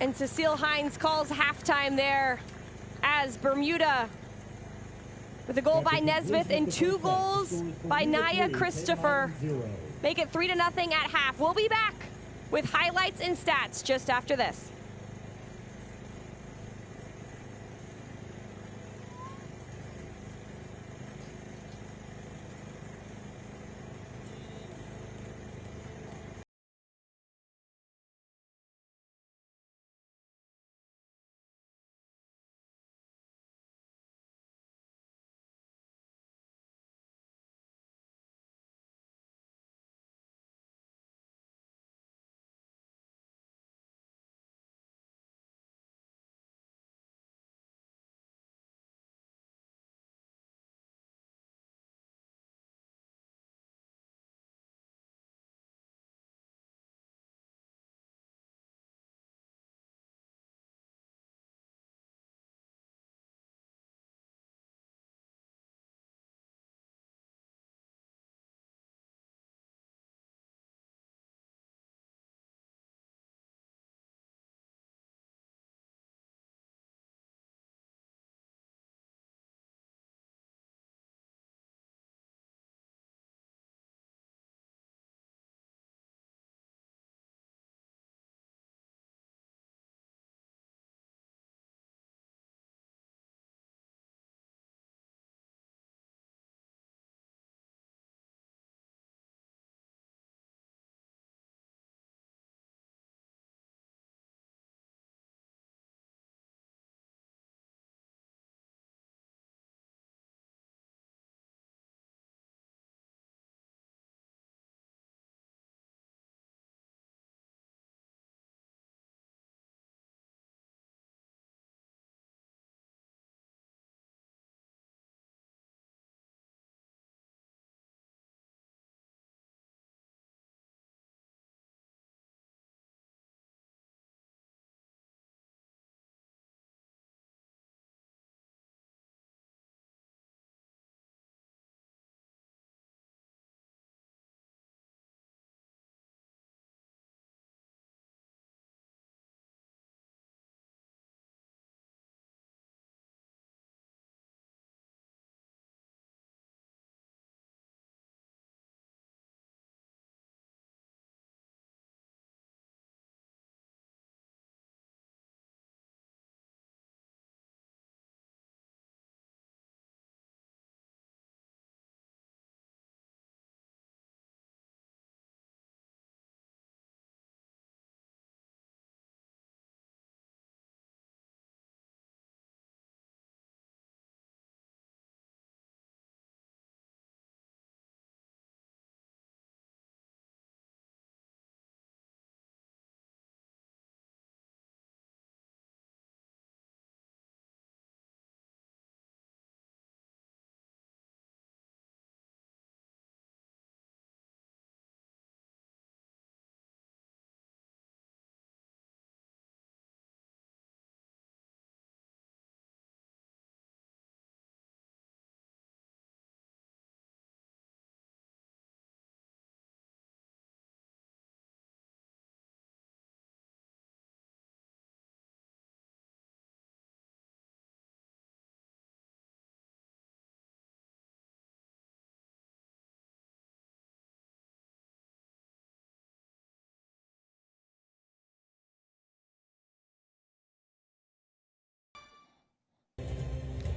And Cecile Hines calls halftime there as Bermuda with a goal by Nesmith and 2 goals by Naya Christopher. Make it 3-0 at half. We'll be back with highlights and stats just after this.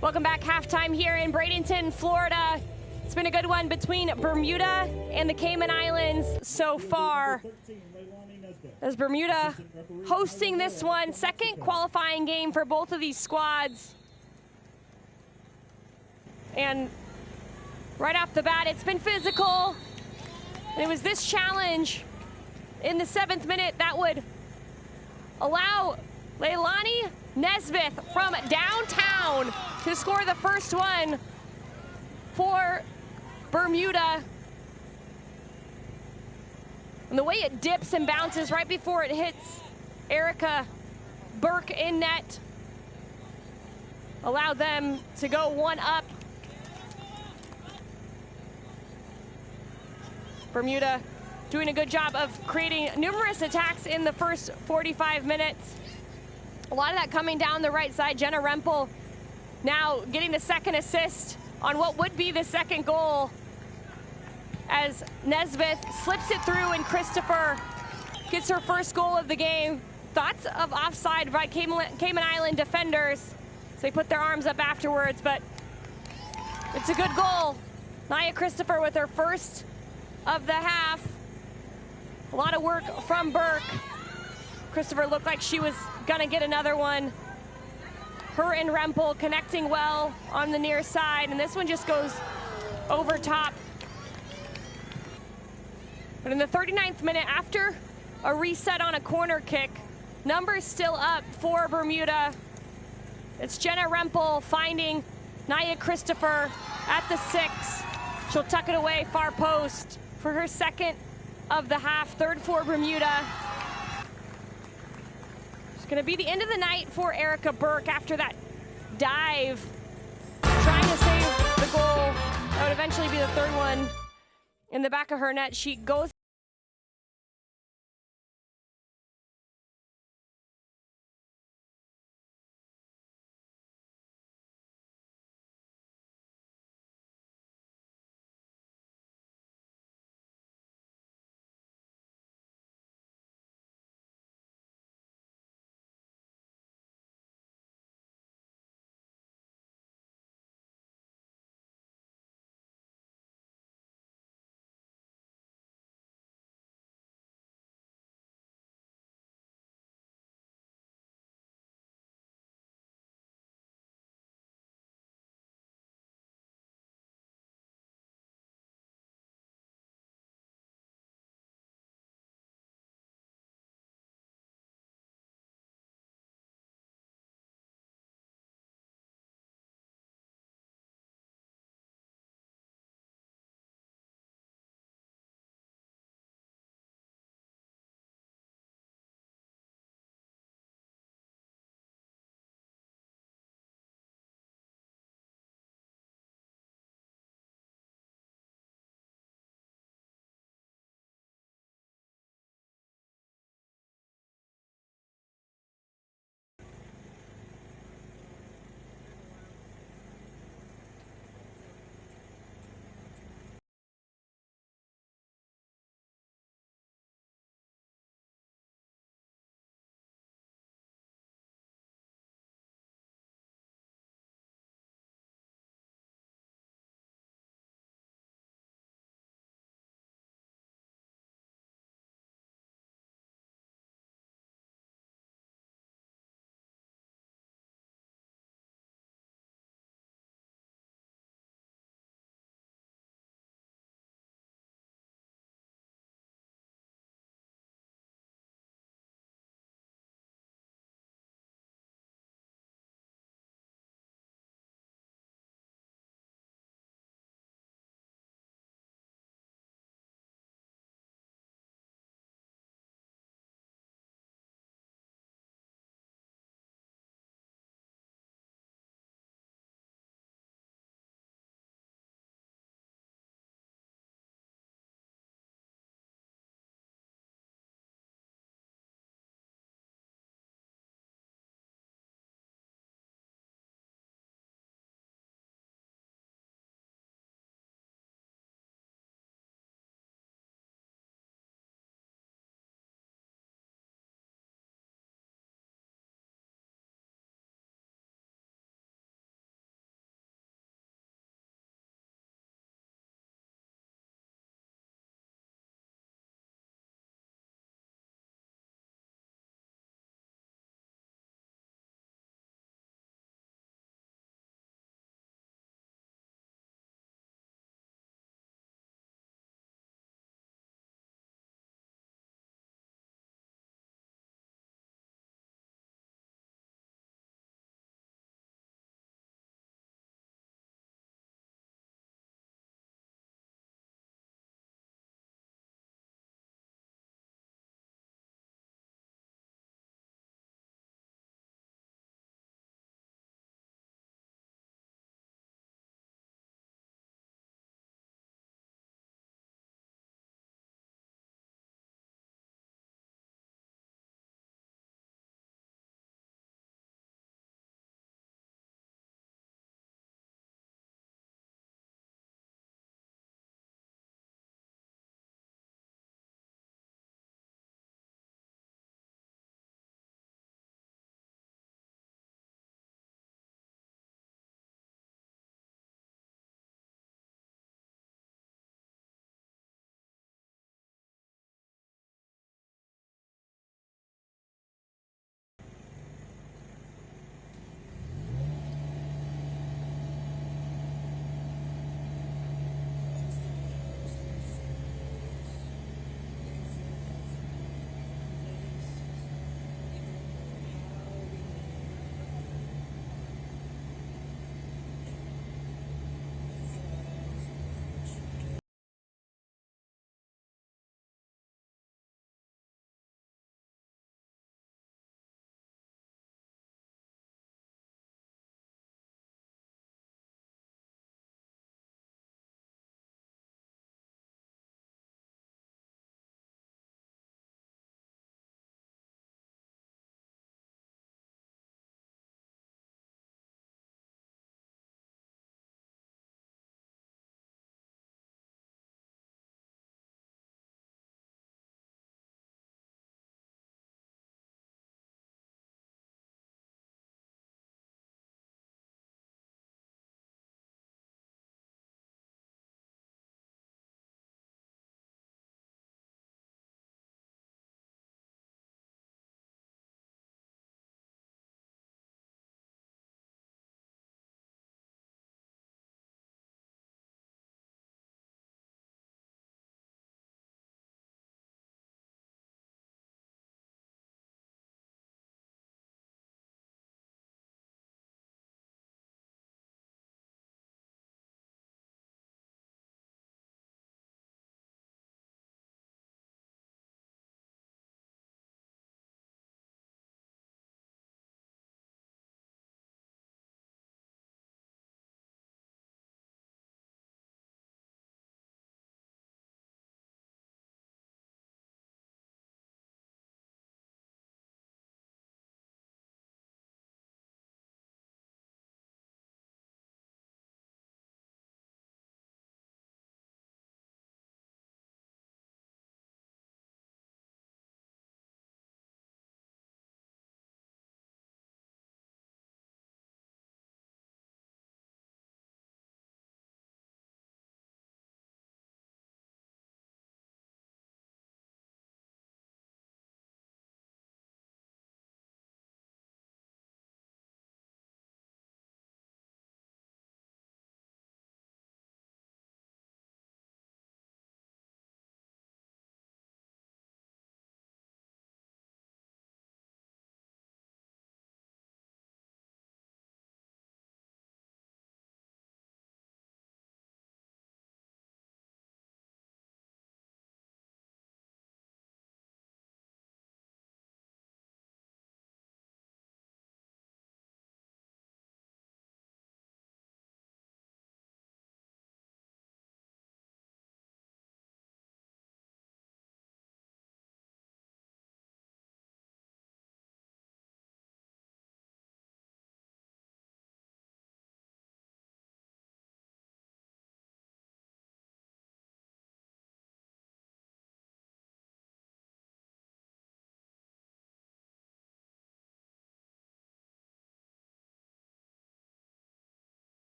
Welcome back. Halftime here in Bradenton, Florida. It's been a good one between Bermuda and the Cayman Islands so far. As Bermuda hosting this one, second qualifying game for both of these squads. And right off the bat, it's been physical. And it was this challenge in the 7th minute that would allow Leilani Nesbitt from downtown to score the first one for Bermuda. And the way it dips and bounces right before it hits Erica Burke in net allowed them to go one up. Bermuda doing a good job of creating numerous attacks in the first 45 minutes. A lot of that coming down the right side. Jenna Rempel now getting the second assist on what would be the second goal as Nesbitt slips it through and Christopher gets her first goal of the game. Thoughts of offside by Cayman Island defenders. So they put their arms up afterwards, but it's a good goal. Nia Christopher with her first of the half. A lot of work from Burke. Christopher looked like she was gonna get another one. Her and Rempel connecting well on the near side, and this one just goes over top. But in the 39th minute, after a reset on a corner kick, numbers still up for Bermuda. It's Jenna Rempel finding Nia Christopher at the 6. She'll tuck it away far post for her second of the half, third for Bermuda. It's gonna be the end of the night for Erica Burke after that dive, trying to save the goal. That would eventually be the third one in the back of her net. She goes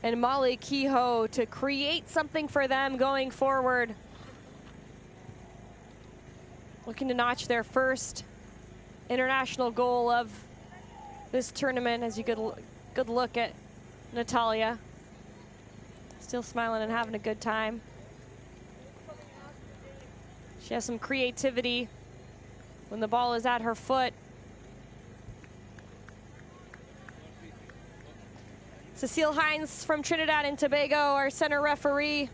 and Molly Kehoe to create something for them going forward. Looking to notch their first international goal of this tournament. As you good look at Natalia. Still smiling and having a good time. She has some creativity when the ball is at her foot. Cecile Hines from Trinidad and Tobago, our center referee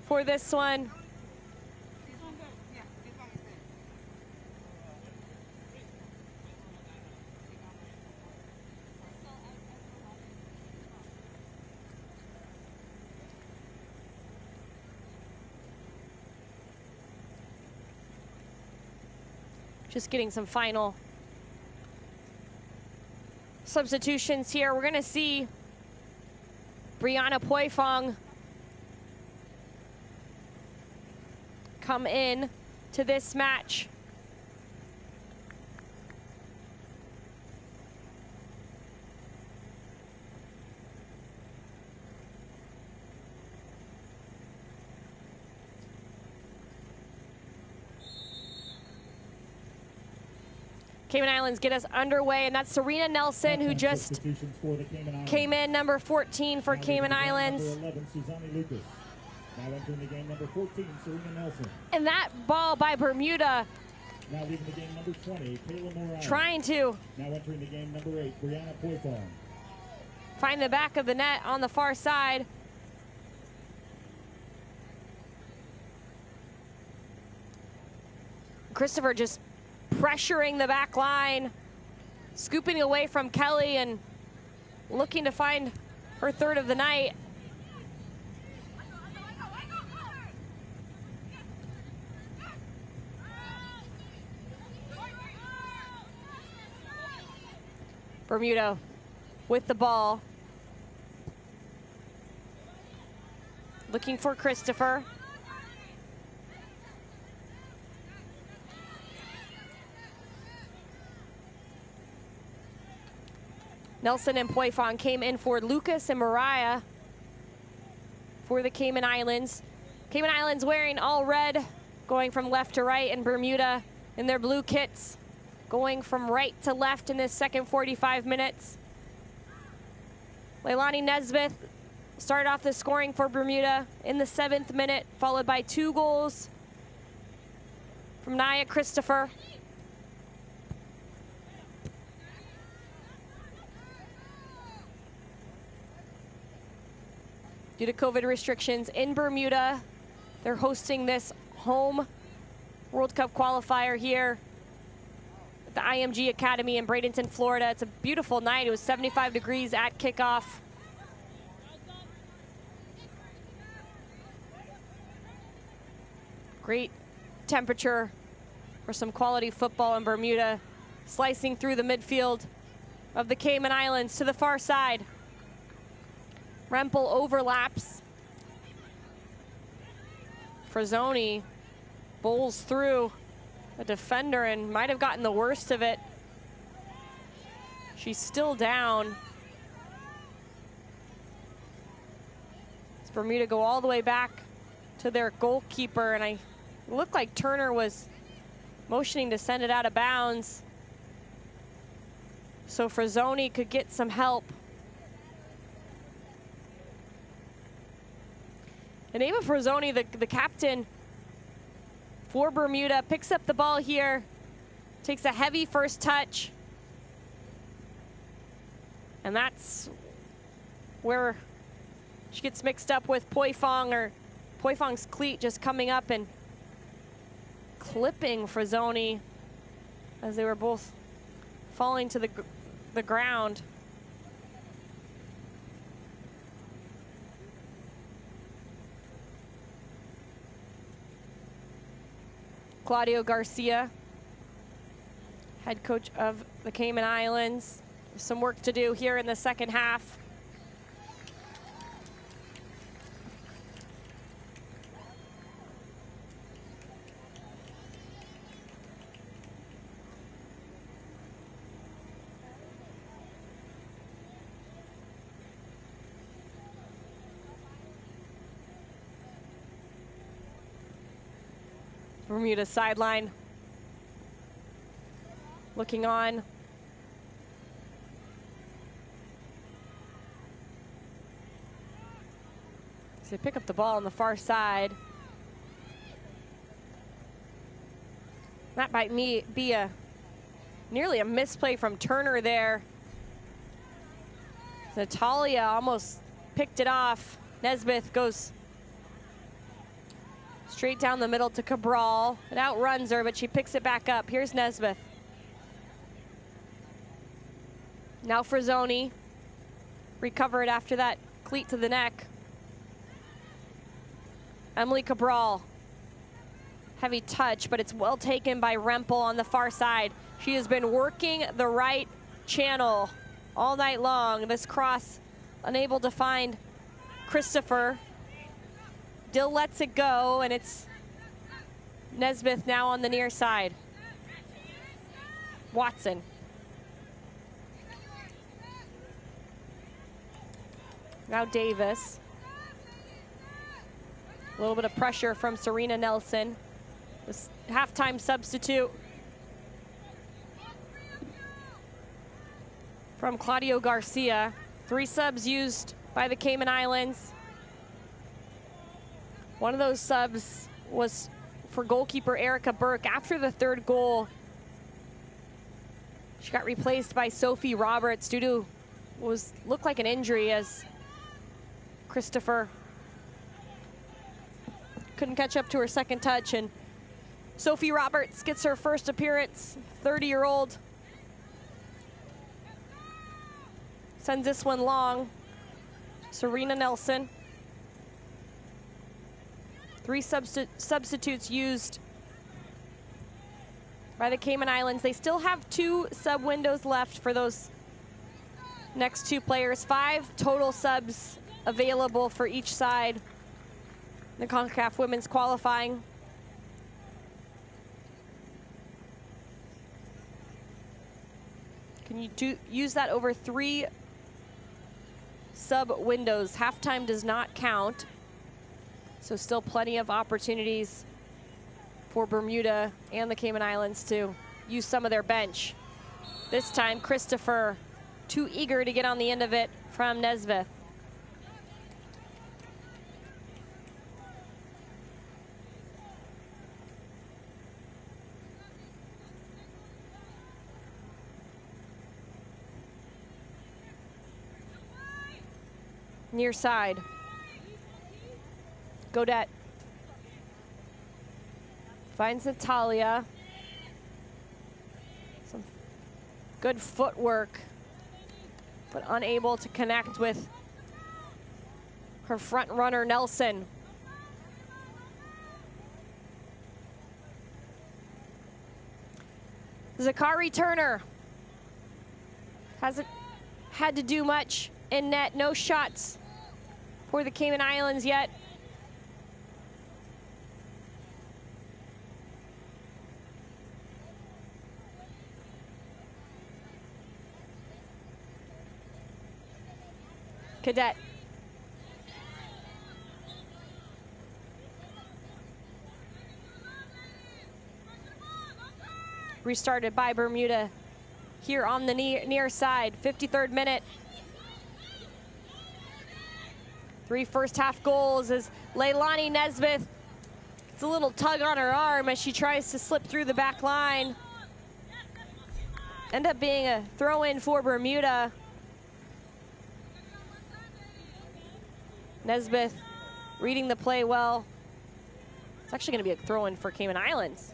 for this one. Just getting some final substitutions here. We're gonna see Brianna Poifong come in to this match. Cayman Islands get us underway, and that's Serena Nelson, who just came in, number 14 for Cayman Islands. Number 11, Suzanne Lucas. Now entering the game, number 14, Serena Nelson. And that ball by Bermuda. Now leaving the game, number 20, Kayla Moran. Trying to. Now entering the game, number 8, Brianna Poifong. Find the back of the net on the far side. Christopher just pressuring the back line, scooping away from Kelly and looking to find her third of the night. Bermuda with the ball. Looking for Christopher. Nelson and Poifong came in for Lucas and Mariah for the Cayman Islands. Cayman Islands wearing all red, going from left to right, and Bermuda in their blue kits, going from right to left in this second 45 minutes. Leilani Nesbitt started off the scoring for Bermuda in the 7th minute, followed by 2 goals from Nia Christopher. Due to COVID restrictions in Bermuda, they're hosting this home World Cup qualifier here at the IMG Academy in Bradenton, Florida. It's a beautiful night. It was 75 degrees at kickoff. Great temperature for some quality football in Bermuda. Slicing through the midfield of the Cayman Islands to the far side. Rempel overlaps. Frazzoni bowls through a defender and might have gotten the worst of it. She's still down. As Bermuda go all the way back to their goalkeeper, and it looked like Turner was motioning to send it out of bounds so Frazzoni could get some help. And Ava Frazzoni, the captain for Bermuda, picks up the ball here, takes a heavy first touch. And that's where she gets mixed up with Poifong, or Poifong's cleat just coming up and clipping Frazzoni as they were both falling to the ground. Claudio Garcia, head coach of the Cayman Islands. Some work to do here in the second half. Bermuda sideline. Looking on. So they pick up the ball on the far side. That might be nearly a misplay from Turner there. Natalia almost picked it off. Nesbitt goes straight down the middle to Cabral. It outruns her, but she picks it back up. Here's Nesbitt. Now Frazzoni. Recovered after that cleat to the neck. Emily Cabral. Heavy touch, but it's well taken by Rempel on the far side. She has been working the right channel all night long. This cross unable to find Christopher. Dill lets it go, and it's Nesbitt now on the near side. Watson. Now Davis. A little bit of pressure from Serena Nelson. This halftime substitute from Claudio Garcia. 3 subs used by the Cayman Islands. One of those subs was for goalkeeper Erica Burke. After the 3rd goal, she got replaced by Sophie Roberts due to looked like an injury, as Christopher couldn't catch up to her second touch, and Sophie Roberts gets her first appearance. 30-year-old sends this one long. Serena Nelson. 3 substitutes used by the Cayman Islands. They still have 2 sub windows left for those next 2 players. 5 total subs available for each side. The CONCACAF women's qualifying. Can you use that over 3 sub windows? Halftime does not count. So still plenty of opportunities for Bermuda and the Cayman Islands to use some of their bench. This time, Christopher, too eager to get on the end of it from Nesbitt. Near side. Godet finds Natalia. Some good footwork, but unable to connect with her front runner, Nelson. Zakari Turner hasn't had to do much in net. No shots for the Cayman Islands yet. Cadet. Restarted by Bermuda here on the near side. 53rd minute. 3 first half goals as Leilani Nesbitt gets a little tug on her arm as she tries to slip through the back line. End up being a throw-in for Bermuda. Nesbitt reading the play well. It's actually going to be a throw-in for Cayman Islands.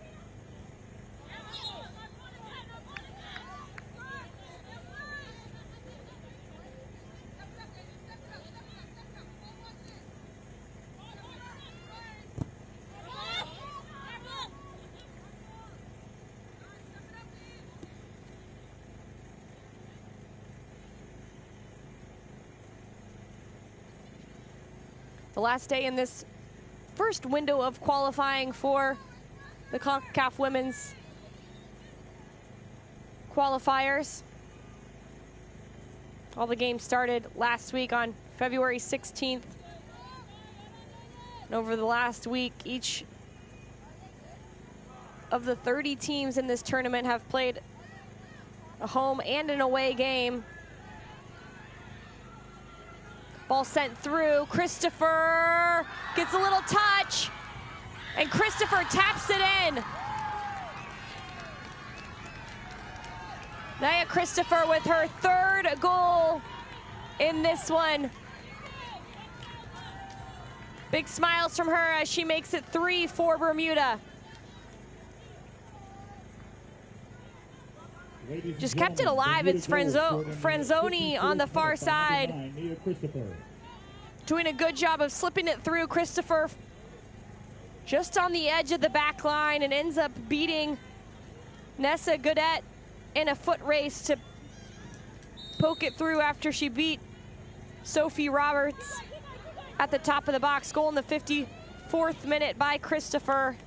The last day in this first window of qualifying for the CONCACAF women's qualifiers. All the games started last week on February 16th. And over the last week, each of the 30 teams in this tournament have played a home and an away game. Ball sent through. Christopher gets a little touch, and Christopher taps it in. Naya Christopher with her 3rd goal in this one. Big smiles from her as she makes it 3 for Bermuda. Just kept it alive. It's Franzoni on the far side, doing a good job of slipping it through. Christopher just on the edge of the back line and ends up beating Nessa Godet in a foot race to poke it through after she beat Sophie Roberts at the top of the box. Goal in the 54th minute by Christopher.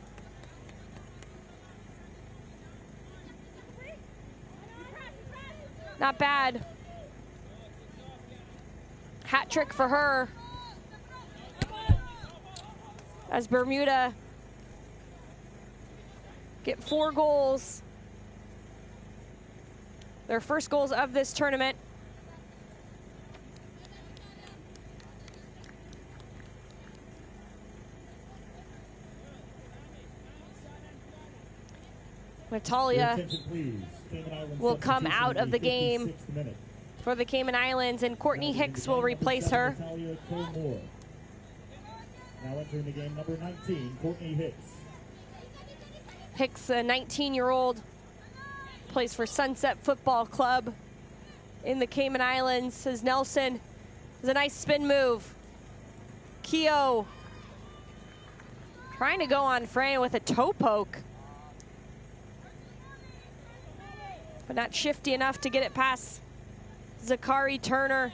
Not bad. Hat trick for her as Bermuda get 4 goals. Their first goals of this tournament. Natalia will come out of the game for the Cayman Islands, and Courtney Hicks will replace her. Now entering the game, number 19, Courtney Hicks. Hicks, a 19-year-old, plays for Sunset Football Club in the Cayman Islands. As Nelson is a nice spin move. Keogh trying to go on frame with a toe poke, but not shifty enough to get it past Zakari Turner.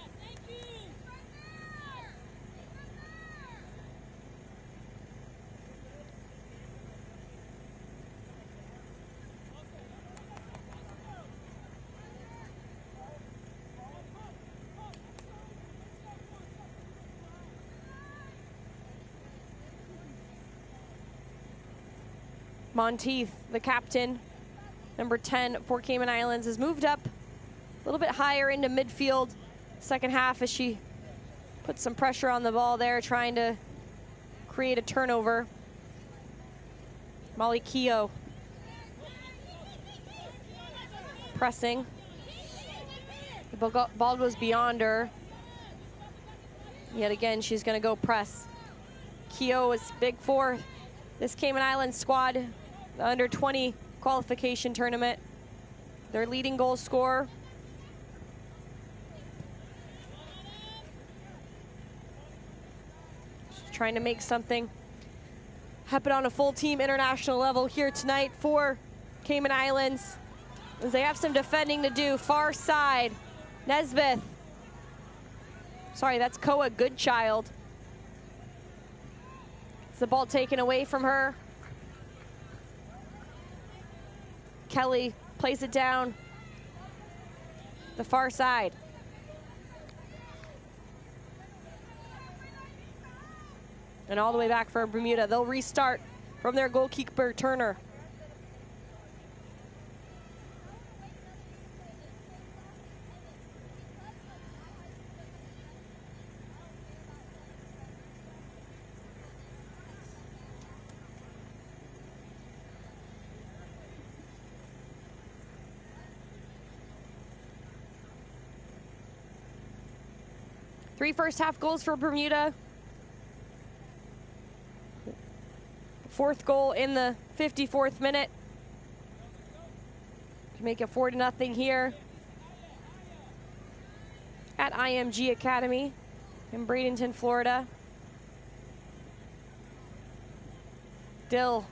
Monteith, the captain, number 10 for Cayman Islands, has moved up a little bit higher into midfield second half as she puts some pressure on the ball there, trying to create a turnover. Molly Keogh pressing. The ball goes beyond her. Yet again, she's going to go press. Keogh is big for this Cayman Islands squad, the under 20 qualification tournament. Their leading goal scorer. She's trying to make something happen on a full team international level here tonight for Cayman Islands, as they have some defending to do. Far side, Nesbeth. Sorry, that's Koa Goodchild. The ball taken away from her. Kelly plays it down the far side. And all the way back for Bermuda. They'll restart from their goalkeeper, Turner. Three first half goals for Bermuda. Fourth goal in the 54th minute to make it 4-0 here at IMG Academy in Bradenton, Florida. Dill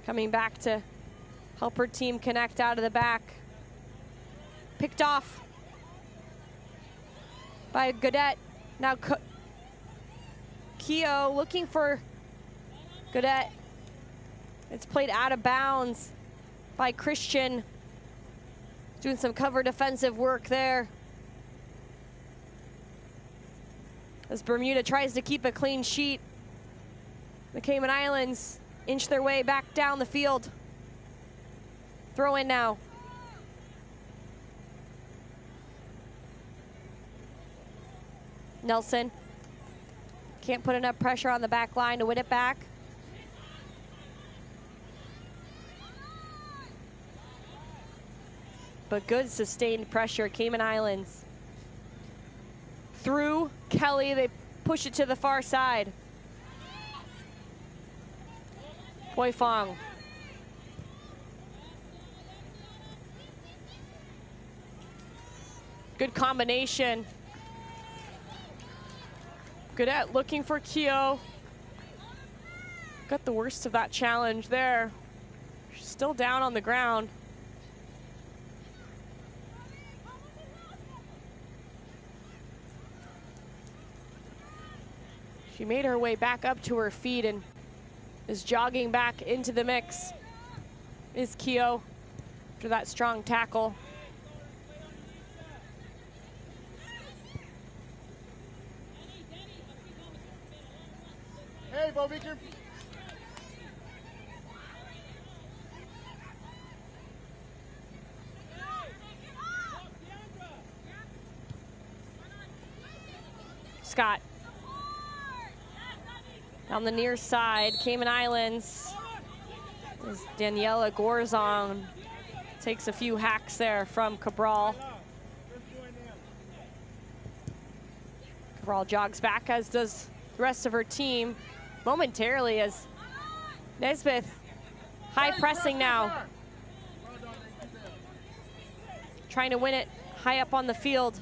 coming back to help her team connect out of the back. Picked off by Godet. Now Keogh looking for Godet. It's played out of bounds by Christian. Doing some cover defensive work there, as Bermuda tries to keep a clean sheet. The Cayman Islands inch their way back down the field. Throw in now. Nelson can't put enough pressure on the back line to win it back. But good sustained pressure, Cayman Islands. Through Kelly, they push it to the far side. Hoi Fong. Good combination. Goodette looking for Keo. Got the worst of that challenge there. She's still down on the ground. She made her way back up to her feet and is jogging back into the mix. Is Keo after that strong tackle. Hey, Bobby, can... Scott. On the near side, Cayman Islands. As Daniela Gorzon takes a few hacks there from Cabral. Cabral jogs back, as does the rest of her team. Momentarily as Nesbitt high pressing now. Trying to win it high up on the field.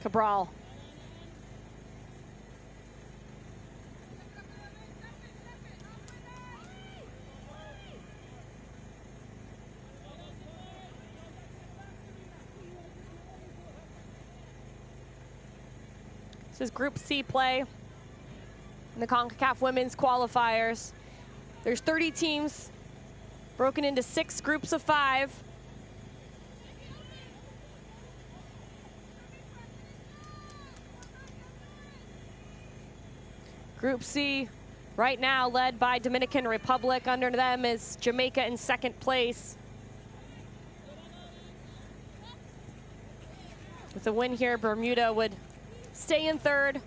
Cabral. This is Group C play in the CONCACAF Women's Qualifiers. There's 30 teams broken into 6 groups of 5. Group C right now led by Dominican Republic. Under them is Jamaica in 2nd place. With a win here, Bermuda would stay in 3rd.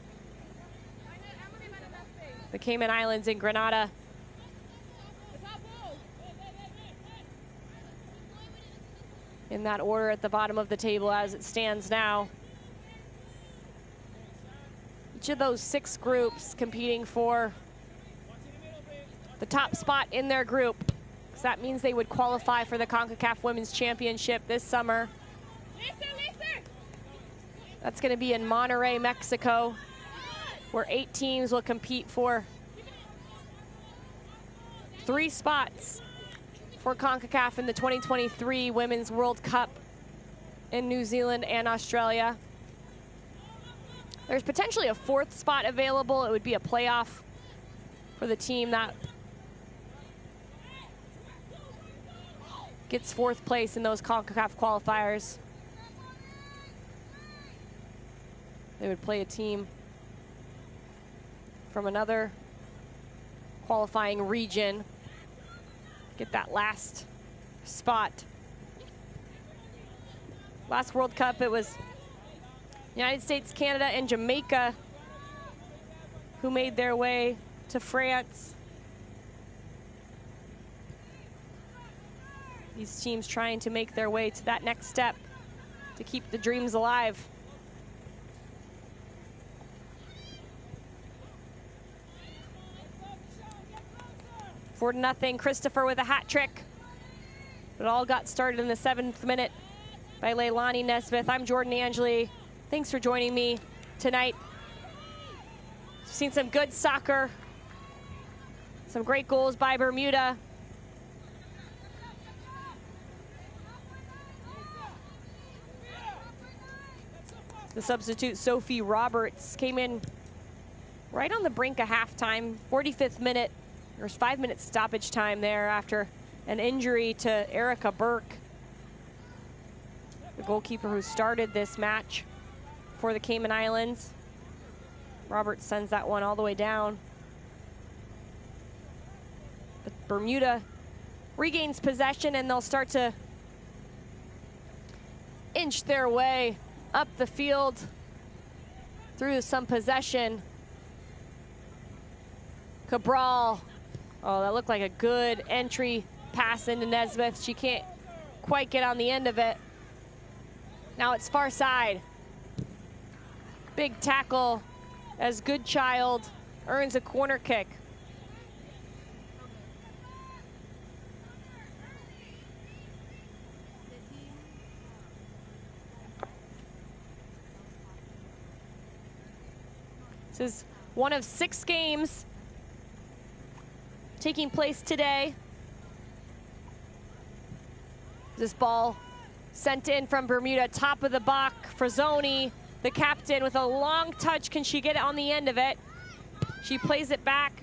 The Cayman Islands and Grenada in that order at the bottom of the table as it stands now. Each of those 6 groups competing for the top spot in their group. So that means they would qualify for the CONCACAF Women's Championship this summer. That's going to be in Monterrey, Mexico, where 8 teams will compete for 3 spots for CONCACAF in the 2023 Women's World Cup in New Zealand and Australia. There's potentially a 4th spot available. It would be a playoff for the team that gets 4th place in those CONCACAF qualifiers. They would play a team from another qualifying region, get that last spot. Last World Cup, it was United States, Canada, and Jamaica who made their way to France. These teams trying to make their way to that next step to keep the dreams alive. Four to nothing, Christopher with a hat trick. It all got started in the 7th minute by Leilani Nesbitt. I'm Jordan Angeli. Thanks for joining me tonight. We've seen some good soccer, some great goals by Bermuda. The substitute, Sophie Roberts, came in right on the brink of halftime, 45th minute. There was 5 minutes stoppage time there after an injury to Erica Burke. the goalkeeper who started this match for the Cayman Islands. Roberts sends that one all the way down. But Bermuda regains possession, and they'll start to inch their way up the field through some possession. Cabral, oh, that looked like a good entry pass into Nesmith. She can't quite get on the end of it. Now it's far side. Big tackle as Goodchild earns a corner kick. This is one of 6 games taking place today. This ball sent in from Bermuda, top of the box. Frazzoni, the captain, with a long touch. Can she get it on the end of it? She plays it back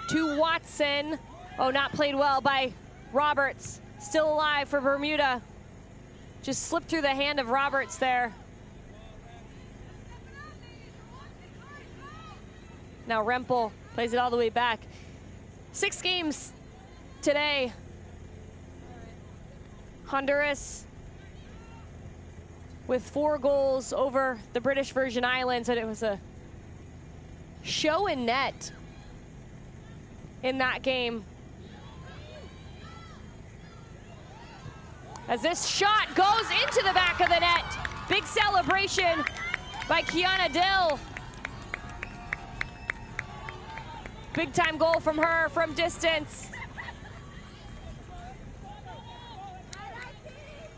to Watson. Oh, not played well by Roberts. Still alive for Bermuda. Just slipped through the hand of Roberts there. Now Rempel plays it all the way back. 6 games today. Honduras with 4 goals over the British Virgin Islands, and it was a show in net in that game. As this shot goes into the back of the net. Big celebration by Kiana Dill. Big time goal from her from distance.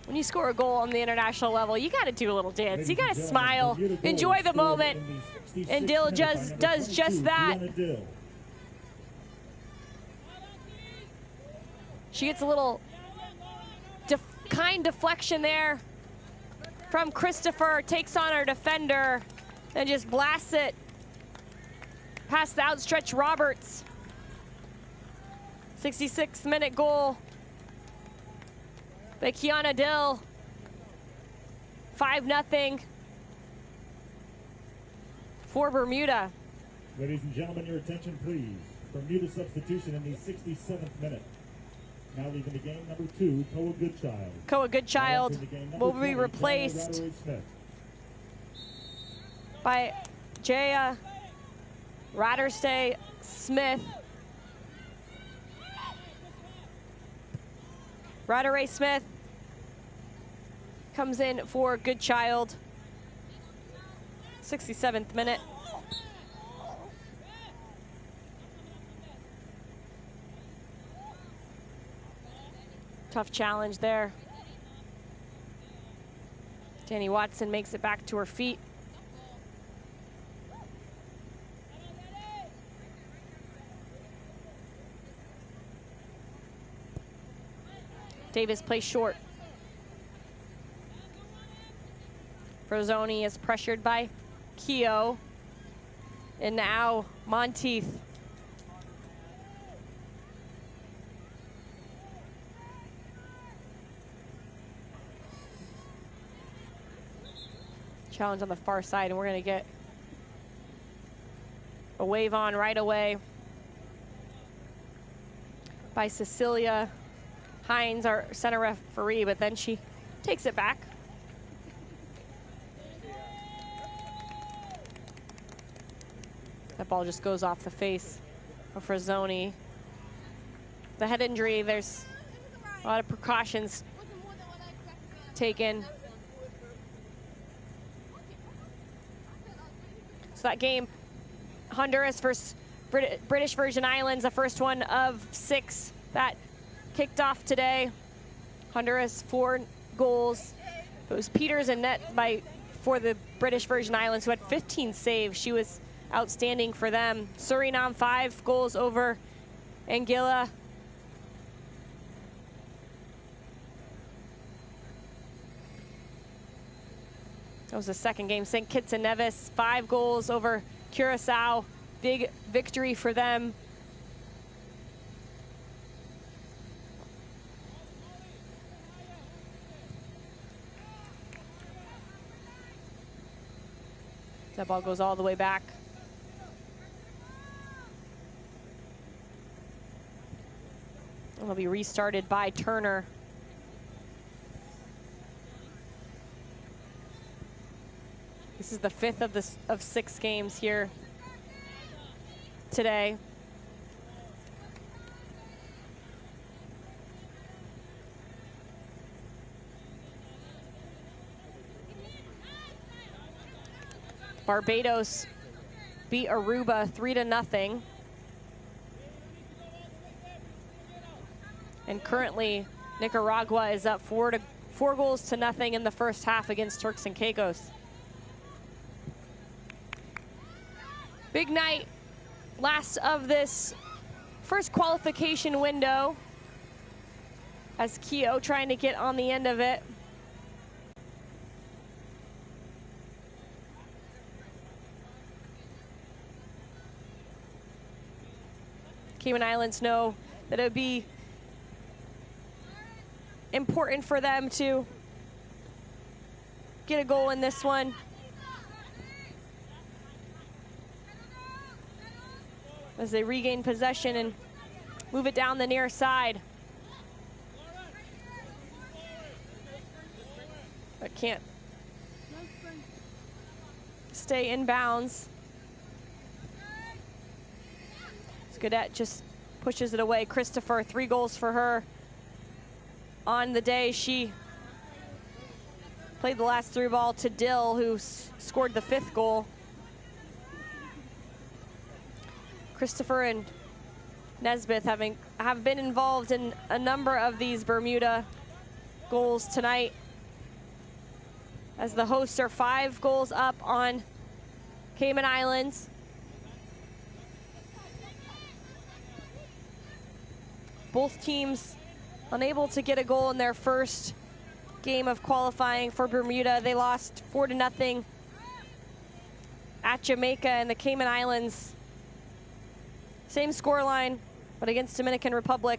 When you score a goal on the international level, you got to do a little dance. You got to smile, enjoy the moment, and Dill does just that. She gets a little kind deflection there from Christopher, takes on her defender, and just blasts it past the outstretched Roberts. 66th minute goal by Kiana Dill. 5-0 for Bermuda. Ladies and gentlemen, your attention please. Bermuda substitution in the 67th minute. Now leaving the game, number 2, Koa Goodchild. Koa Goodchild will be replaced by Jaya Ratterstay Smith. Ratteray Smith comes in for Goodchild. 67th minute. Tough challenge there. Danny Watson makes it back to her feet. Davis plays short. Frazzoni is pressured by Keogh. And now Monteith. Challenge on the far side, and we're going to get a wave on right away by Cecilia Hines, our center referee, but then she takes it back. That ball just goes off the face of Frazzoni. The head injury, there's a lot of precautions taken. So that game, Honduras versus British Virgin Islands, the first one of 6 that kicked off today. Honduras 4 goals. It was Peters and net for the British Virgin Islands, who had 15 saves. She was outstanding for them. Suriname 5 goals over Anguilla. That was the second game. St. Kitts and Nevis, 5 goals over Curacao. Big victory for them. That ball goes all the way back. It'll be restarted by Turner. This is the 5th of 6 games here today. Barbados beat Aruba 3-0. And currently, Nicaragua is up 4 goals to nothing in the first half against Turks and Caicos. Big night, last of this first qualification window, as Keogh trying to get on the end of it. Cayman Islands know that it would be important for them to get a goal in this one. As they regain possession and move it down the near side. But can't stay in bounds. Cadet just pushes it away. Christopher, 3 goals for her on the day. She played the last through ball to Dill, who scored the 5th goal. Christopher and Nesbitt have been involved in a number of these Bermuda goals tonight, as the hosts are 5 goals up on Cayman Islands. Both teams unable to get a goal in their first game of qualifying for Bermuda. They lost 4-0 at Jamaica, and the Cayman Islands, same scoreline, but against Dominican Republic,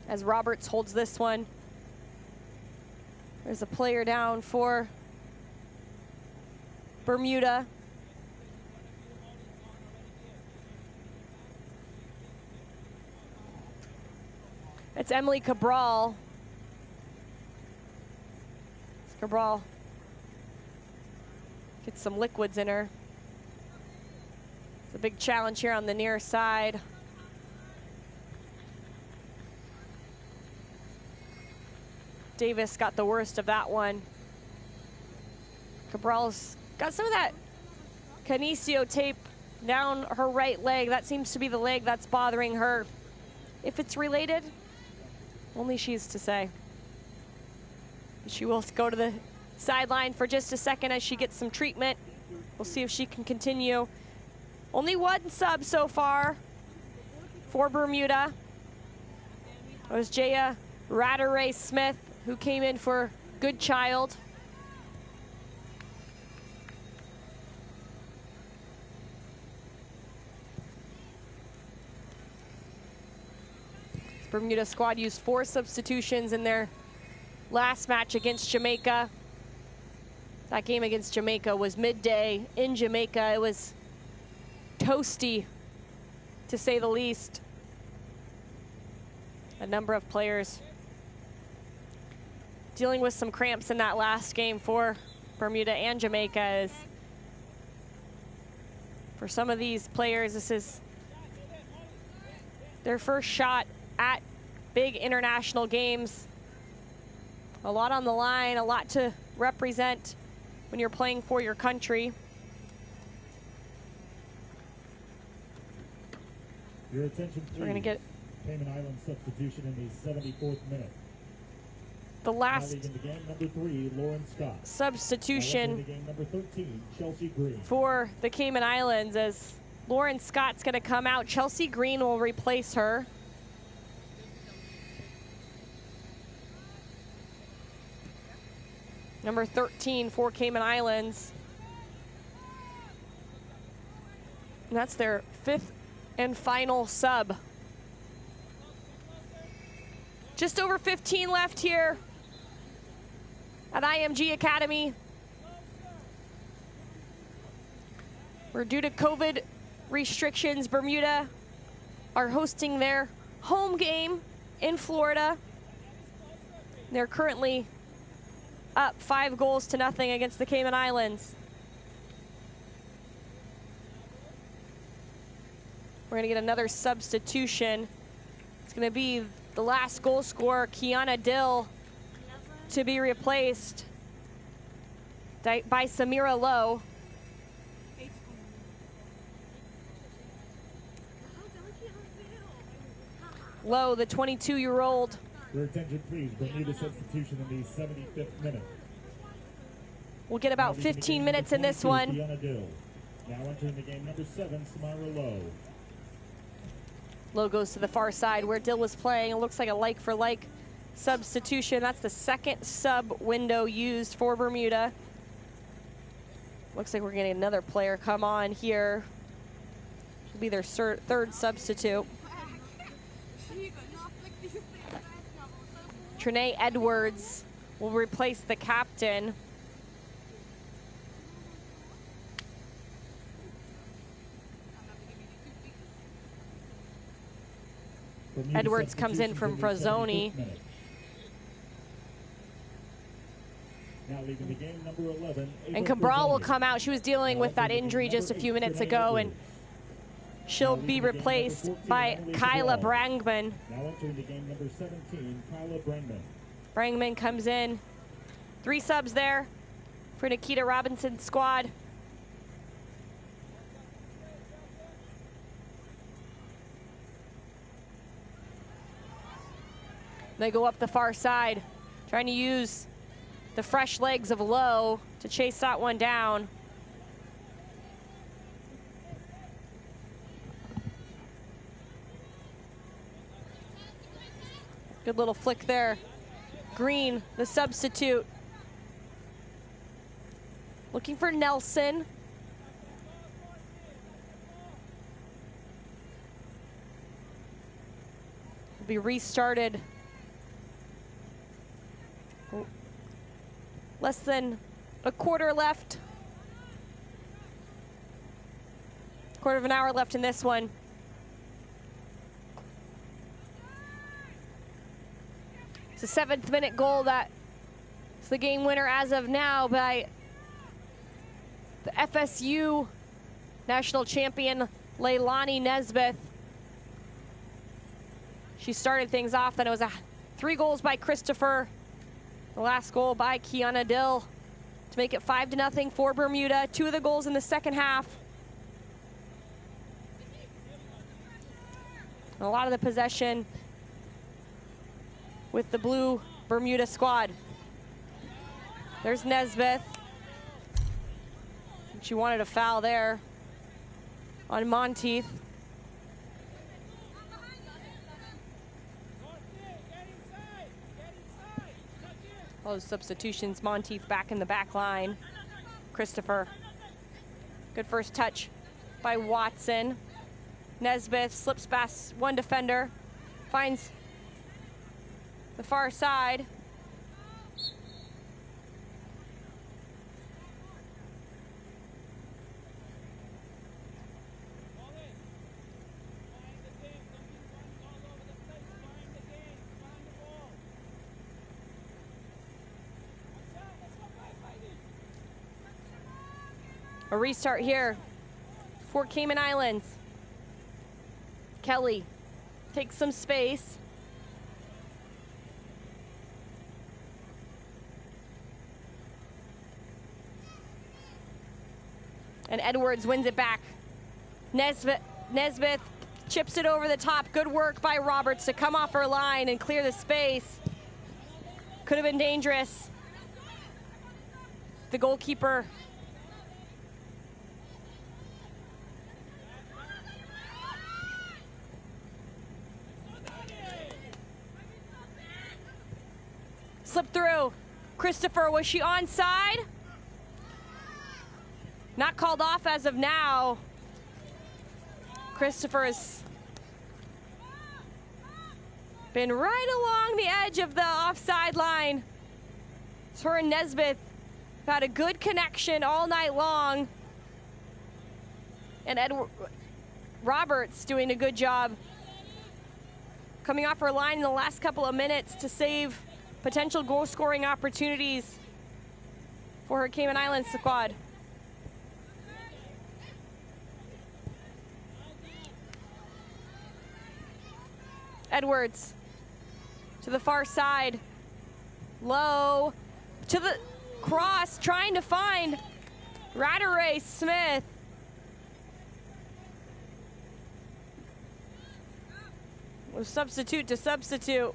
as Roberts holds this one. There's a player down for Bermuda. It's Emily Cabral. Cabral gets some liquids in her. It's a big challenge here on the near side. Davis got the worst of that one. Cabral's got some of that kinesio tape down her right leg. That seems to be the leg that's bothering her. If it's related, only she's to say. She will go to the sideline for just a second as she gets some treatment. We'll see if she can continue. Only 1 sub so far for Bermuda. It was Jaya Ratteray Smith, who came in for Goodchild. Bermuda squad used 4 substitutions in their last match against Jamaica. That game against Jamaica was midday in Jamaica. It was toasty, to say the least. A number of players dealing with some cramps in that last game for Bermuda and Jamaica. As for some of these players, this is their first shot at big international games. A lot on the line, a lot to represent when you're playing for your country. Your attention, please. We're going to get Cayman Islands substitution in the 74th minute. the last into game number 3, Lauren Scott. substitution Game number 13, Chelsea Green. for the Cayman Islands, as Lauren Scott's going to come out. Chelsea Green will replace her. Number 13 for Cayman Islands. And that's their 5th and final sub. Just over 15 left here at IMG Academy. where due to COVID restrictions, Bermuda are hosting their home game in Florida. They're currently up 5-0 against the Cayman Islands. We're gonna get another substitution. It's gonna be the last goal scorer, Kiana Dill, to be replaced by Samira Lowe. Lowe, the 22-year-old. Your attention, please. Bermuda substitution in the 75th minute. We'll get about 15 minutes in this one. Kiana Dill. Now entering the game, number 7, Samira Lowe. Lowe goes to the far side where Dill was playing. It looks like a like-for-like substitution. That's the second sub window used for Bermuda. Looks like we're getting another player come on here. Will be their third substitute. Trinae Edwards will replace the captain. Edwards comes in from Frazzoni. Now leaving the game, number 11. And Cabral will come out. She was dealing with that injury just a few minutes ago, and she'll be replaced by Kyla Brangman. Now entering the game, number 17, Kyla Brangman. Brangman comes in. 3 subs there for Nikita Robinson's squad. They go up the far side, trying to use the fresh legs of Lowe to chase that one down. Good little flick there. Green, the substitute. Looking for Nelson. Will be restarted. Less than a quarter left. Quarter of an hour left in this one. It's a 7th minute goal that is the game winner as of now by the FSU national champion Leilani Nesbitt. She started things off, then it was 3 goals by Christopher. The last goal by Kiana Dill to make it 5-0 for Bermuda. 2 of the goals in the second half. And a lot of the possession with the blue Bermuda squad. There's Nesbitt. She wanted a foul there on Monteith. All those substitutions, Monteith back in the back line. Christopher. Good first touch by Watson. Nesbitt slips past one defender. Finds the far side. A restart here for Cayman Islands. Kelly takes some space. And Edwards wins it back. Nesbitt chips it over the top. Good work by Roberts to come off her line and clear the space. Could have been dangerous. The goalkeeper slipped through. Christopher, was she onside? Not called off as of now. Christopher has been right along the edge of the offside line. So her and Nesbitt have had a good connection all night long. And Roberts doing a good job coming off her line in the last couple of minutes to save potential goal scoring opportunities for her Cayman Islands squad. Edwards to the far side. Low to the cross, trying to find Radare Smith. Was substitute to substitute.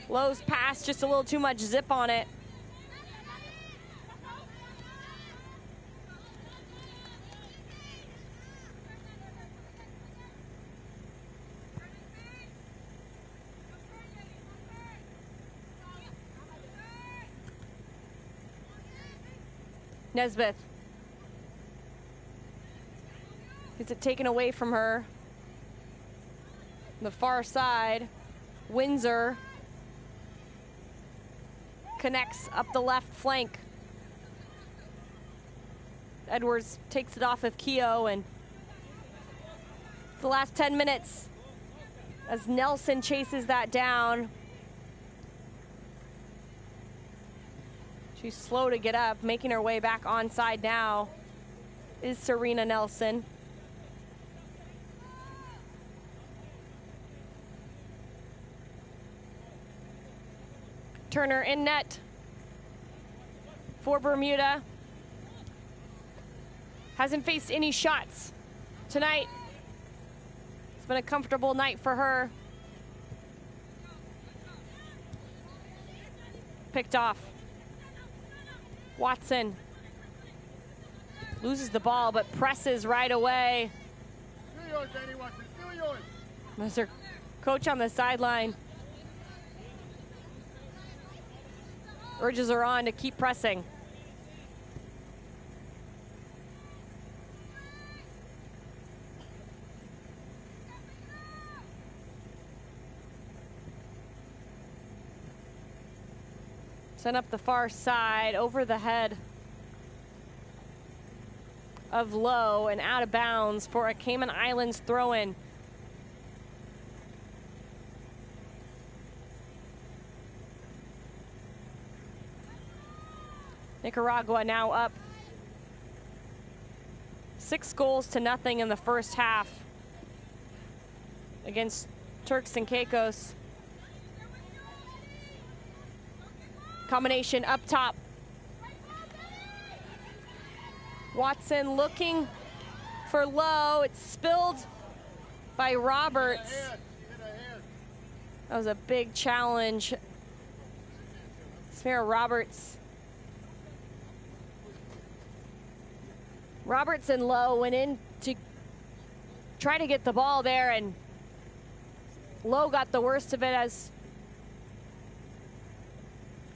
Low's pass, just a little too much zip on it. Nesbeth gets it taken away from her. On the far side, Windsor connects up the left flank. Edwards takes it off of Keogh, and the last 10 minutes as Nelson chases that down. She's slow to get up, making her way back onside now is Serena Nelson. Turner in net for Bermuda. Hasn't faced any shots tonight. It's been a comfortable night for her. Picked off. Watson loses the ball, but presses right away. That's her coach on the sideline. Urges her on to keep pressing. Sent up the far side, over the head of Lowe and out of bounds for a Cayman Islands throw-in. Nicaragua now up 6-0 in the first half against Turks and Caicos. Combination up top. Watson looking for Lowe. It's spilled by Roberts. That was a big challenge. Samira Roberts. Roberts and Lowe went in to try to get the ball there, and Lowe got the worst of it as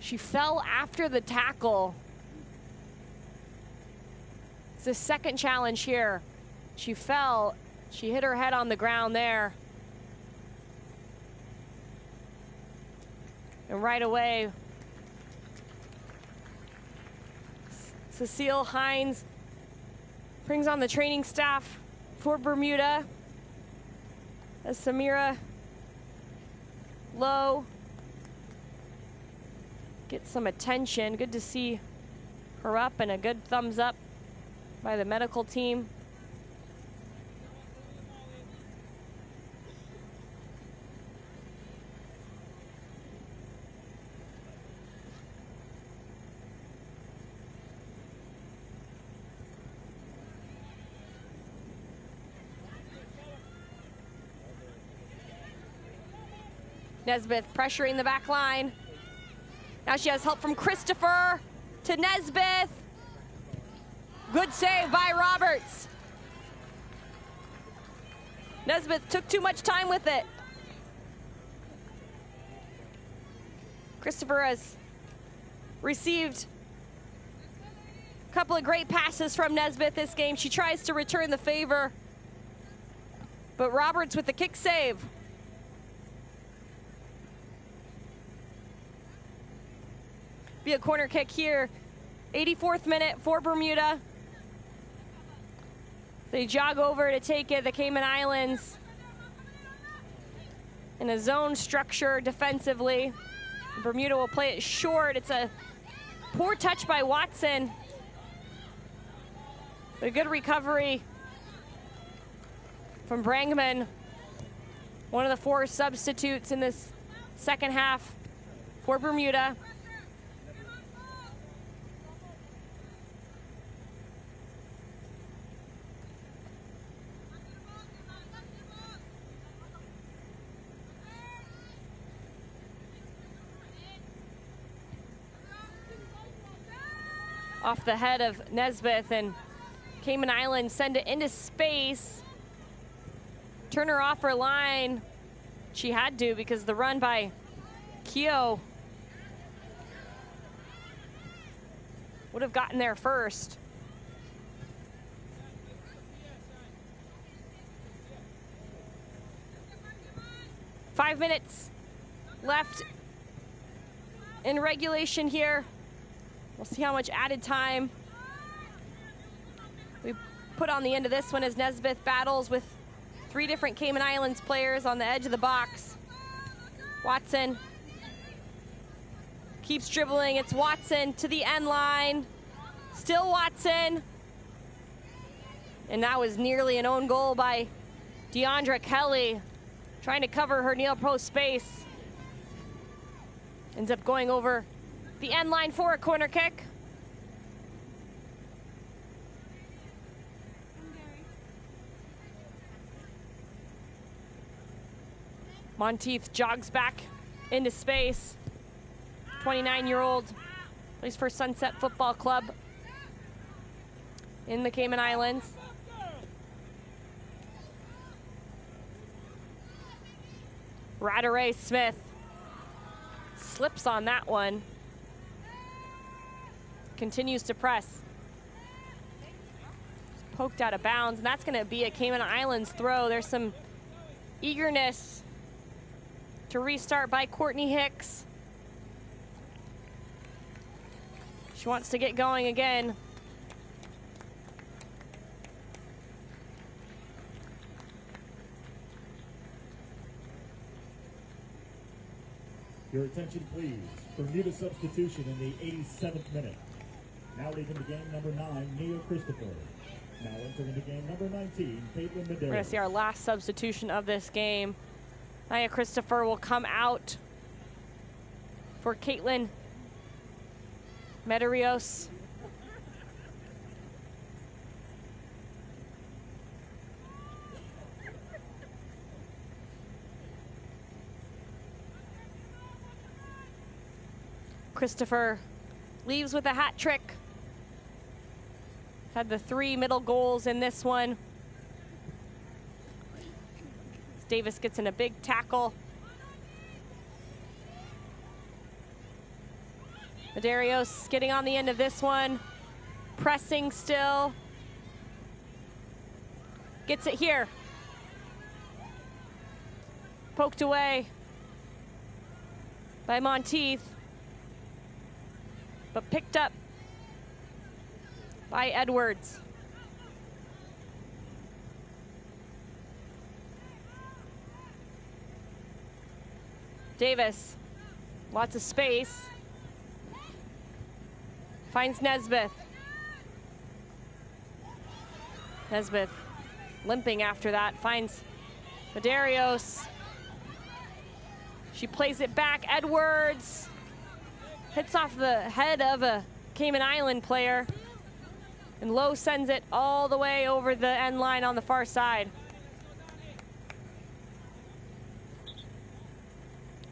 she fell after the tackle. It's the second challenge here. She fell, she hit her head on the ground there. And right away, Cecile Hines brings on the training staff for Bermuda as Samira Lowe gets some attention. Good to see her up, and a good thumbs up by the medical team. Nesbeth pressuring the back line. Now she has help from Christopher to Nesbeth. Good save by Roberts. Nesbeth took too much time with it. Christopher has received a couple of great passes from Nesbeth this game. She tries to return the favor, but Roberts with the kick save. Be a corner kick here. 84th minute for Bermuda. They jog over to take it, the Cayman Islands, in a zone structure defensively. Bermuda will play it short. It's a poor touch by Watson. But a good recovery from Brangman, one of the 4 substitutes in this second half for Bermuda. Off the head of Nesbitt, and Cayman Islands send it into space. Turn her off her line. She had to, because the run by Keogh would have gotten there first. Five minutes left in regulation here. We'll see how much added time we put on the end of this one as Nesbitt battles with 3 different Cayman Islands players on the edge of the box. Watson keeps dribbling. It's Watson to the end line. Still Watson. And that was nearly an own goal by Deandra Kelly, trying to cover her near post space. Ends up going over the end line for a corner kick. Monteith jogs back into space. 29-year-old, plays for Sunset Football Club in the Cayman Islands. Radaray Smith slips on that one. Continues to press. Poked out of bounds, and that's gonna be a Cayman Islands throw. There's some eagerness to restart by Courtney Hicks. She wants to get going again. Your attention, please. Bermuda substitution in the 87th minute. Now leaving the game, number 9, Nia Christopher. Now entering the game, number 19, Caitlin Medeiros. We're gonna see our last substitution of this game. Nia Christopher will come out for Caitlin Medeiros. Christopher leaves with a hat trick. Had the 3 middle goals in this one. Davis gets in a big tackle. Medeiros getting on the end of this one. Pressing still. Gets it here. Poked away by Monteith, but picked up by Edwards. Davis, lots of space. Finds Nesbitt. Nesbitt limping after that, finds Medeiros. She plays it back, Edwards. Hits off the head of a Cayman Island player. And Lowe sends it all the way over the end line on the far side.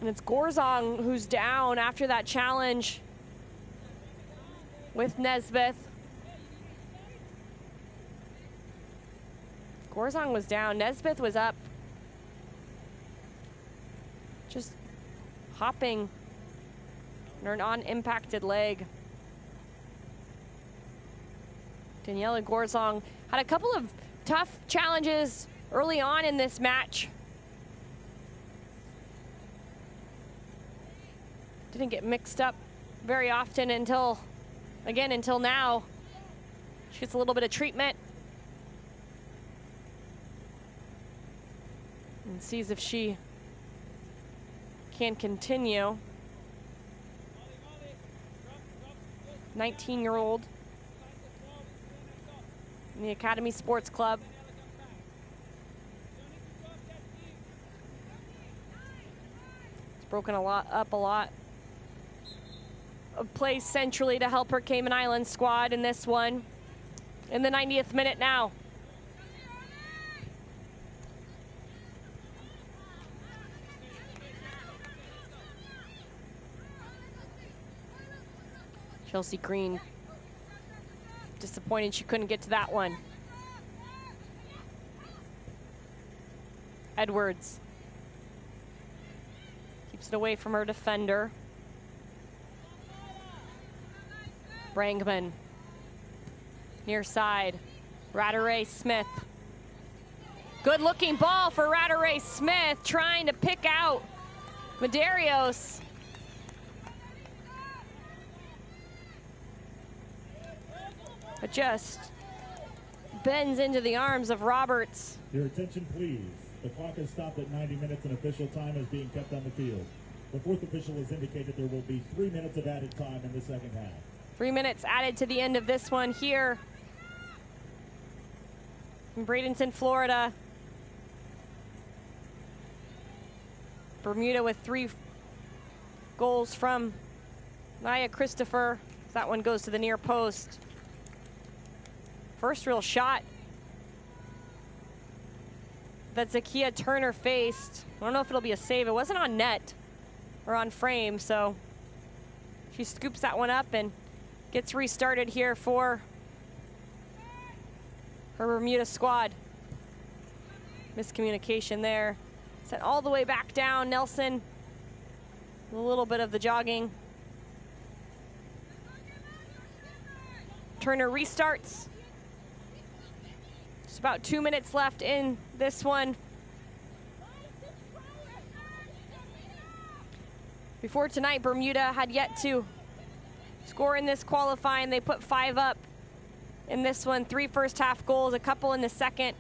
And it's Gorzong who's down after that challenge with Nesbitt. Gorzong was down, Nesbitt was up. Just hopping on an unimpacted leg. Daniela Gorzong had a couple of tough challenges early on in this match. Didn't get mixed up very often until now. She gets a little bit of treatment. And sees if she can continue. 19-year-old in the Academy Sports Club. It's broken up a lot of plays centrally to help her Cayman Islands squad in this one. In the 90th minute now. Chelsea Green disappointed she couldn't get to that one. Edwards keeps it away from her defender. Brangman, near side, Rattray Smith. Good looking ball for Rattray Smith, trying to pick out Medeiros. But just bends into the arms of Roberts. Your attention, please. The clock has stopped at 90 minutes and official time is being kept on the field. The fourth official has indicated there will be 3 minutes of added time in the second half. 3 minutes added to the end of this one here in Bradenton, Florida. Bermuda with 3 goals from Naya Christopher. That one goes to the near post. First real shot that Zakia Turner faced. I don't know if it'll be a save. It wasn't on net or on frame, so she scoops that one up and gets restarted here for her Bermuda squad. Miscommunication there. Sent all the way back down. Nelson, a little bit of the jogging. Turner restarts. Just about 2 minutes left in this one. Before tonight, Bermuda had yet to score in this qualifying. They put 5 up in this one. 3 first half goals, a couple in the second.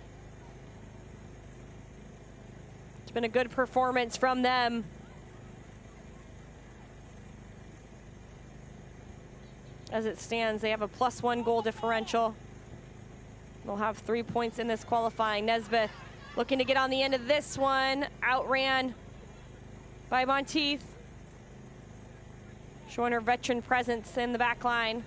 It's been a good performance from them. As it stands, they have a +1 goal differential. They'll have 3 points in this qualifying. Nesbitt looking to get on the end of this one. Outran by Monteith. Showing her veteran presence in the back line.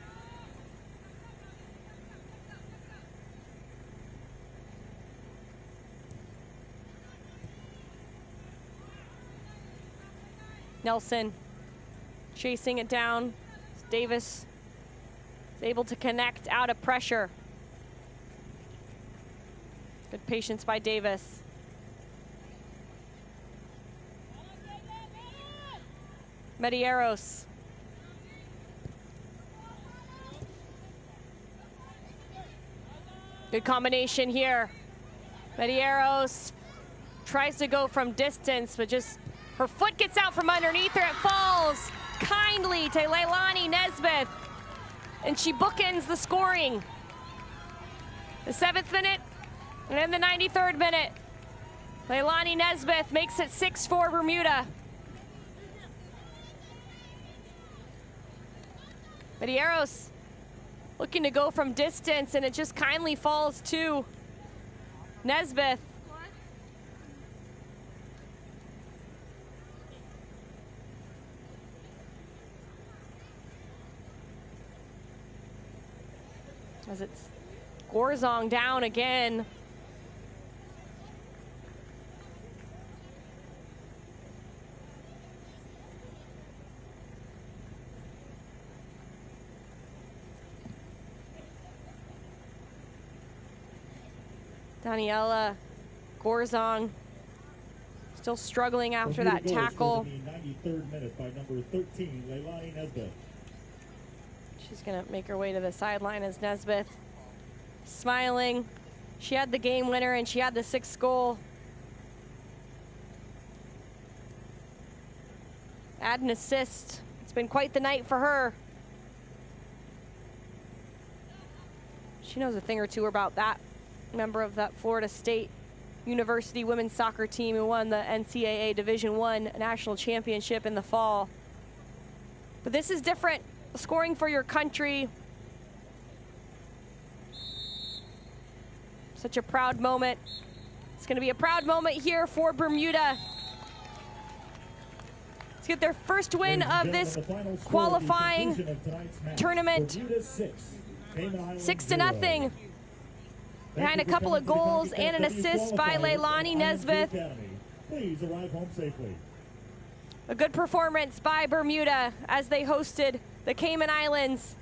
Nelson chasing it down. Davis is able to connect out of pressure. Good patience by Davis. Medeiros. Good combination here. Medeiros tries to go from distance, but just her foot gets out from underneath her. It falls kindly to Leilani Nesbitt, and she bookends the scoring. The 7th minute, and in the 93rd minute, Leilani Nesbitt makes it 6-4 Bermuda. Medeiros looking to go from distance, and it just kindly falls to Nesbitt. As it's Gorzong down again. Daniela Gorzong still struggling after that tackle. In the 93rd minute by number 13, Leilani Nesbitt. She's gonna make her way to the sideline as Nesbitt smiling. She had the game winner and she had the 6th goal. Add an assist. It's been quite the night for her. She knows a thing or two about that member of that Florida State University women's soccer team who won the NCAA Division I national championship in the fall. But this is different, scoring for your country. Such a proud moment. It's going to be a proud moment here for Bermuda. Let's get their first win of this qualifying tournament. 6-0. Behind a couple of goals and an assist by Leilani Nesbitt. Please arrive home safely. A good performance by Bermuda as they hosted the Cayman Islands.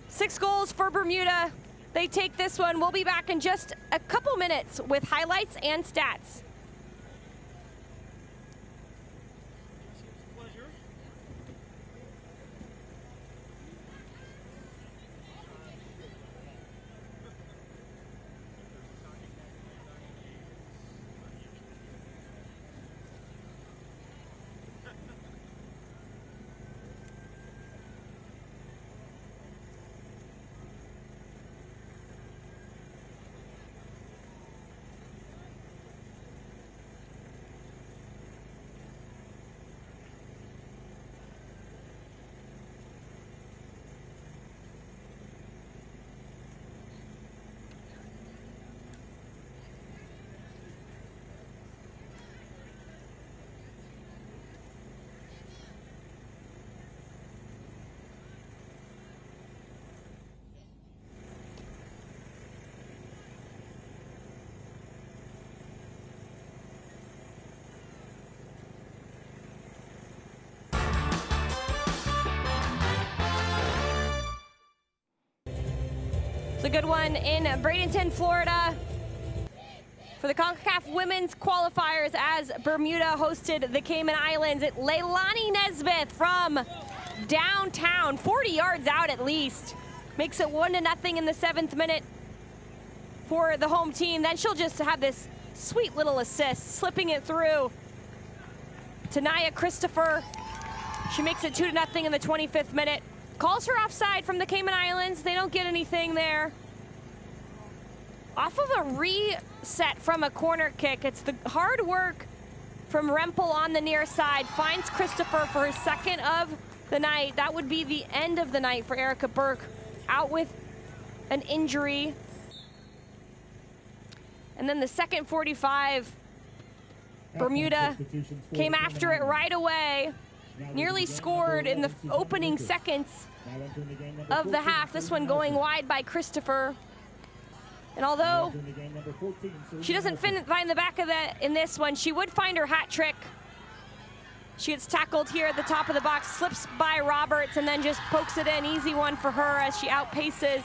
6 goals for Bermuda. They take this one. We'll be back in just a couple minutes with highlights and stats. It's a good one in Bradenton, Florida for the Concacaf women's qualifiers as Bermuda hosted the Cayman Islands. Leilani Nesbitt from downtown, 40 yards out at least, makes it 1-0 in the 7th minute for the home team. Then she'll just have this sweet little assist, slipping it through to Naya Christopher. She makes it 2-0 in the 25th minute. Calls her offside from the Cayman Islands. They don't get anything there. Off of a reset from a corner kick. It's the hard work from Rempel on the near side. Finds Christopher for his 2nd of the night. That would be the end of the night for Erica Burke, out with an injury. And then the second 45, Bermuda came after it right away. Nearly scored in the opening seconds of the half. This one going wide by Christopher. And although she doesn't find the back of that in this one, she would find her hat trick. She gets tackled here at the top of the box, slips by Roberts, and then just pokes it in. Easy one for her as she outpaces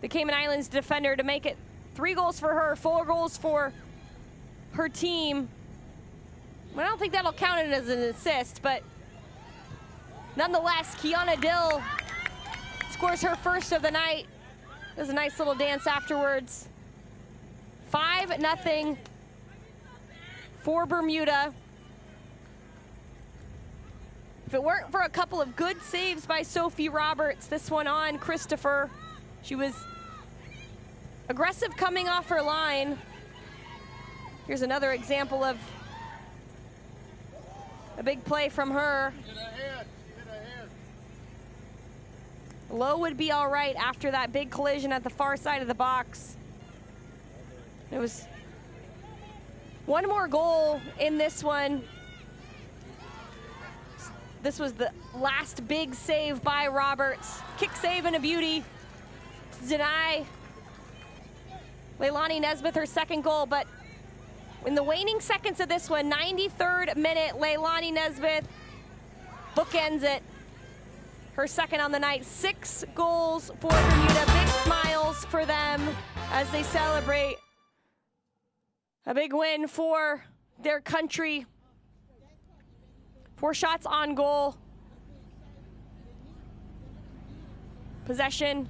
the Cayman Islands defender to make it 3 goals for her, 4 goals for her team. I don't think that'll count it as an assist, but nonetheless, Kiana Dill scores her 1st of the night. There's a nice little dance afterwards. 5-0 for Bermuda. If it weren't for a couple of good saves by Sophie Roberts, this one on Christopher, she was aggressive coming off her line. Here's another example of a big play from her. Lowe would be all right after that big collision at the far side of the box. It was one more goal in this one. This was the last big save by Roberts. Kick save and a beauty to deny Leilani Nesbitt her 2nd goal, but in the waning seconds of this one, 93rd minute, Leilani Nesbitt bookends it. Her 2nd on the night. 6 goals for Bermuda. Big smiles for them as they celebrate a big win for their country. 4 shots on goal. Possession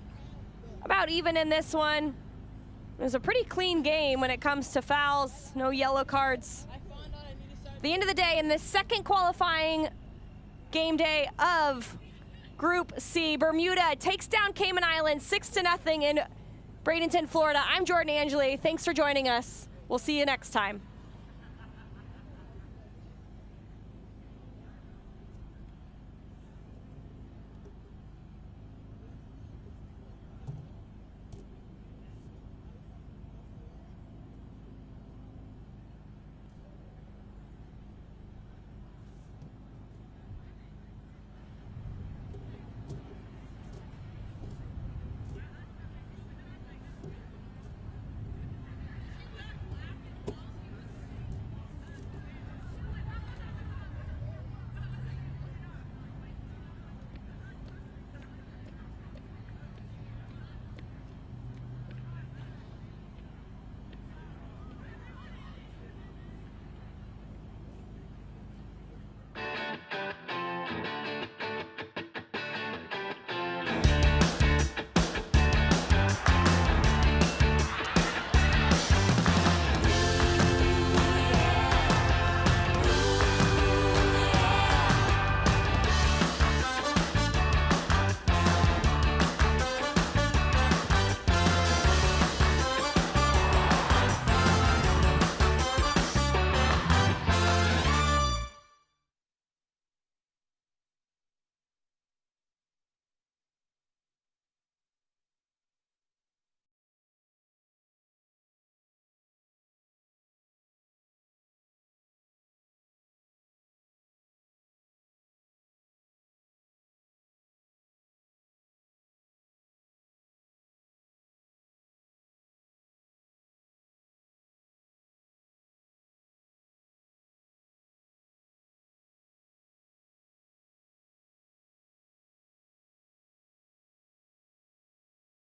about even in this one. It was a pretty clean game when it comes to fouls, no yellow cards. At the end of the day, in this 2nd qualifying game day of Group C, Bermuda takes down Cayman Islands 6-0 in Bradenton, Florida. I'm Jordan Angeli. Thanks for joining us. We'll see you next time.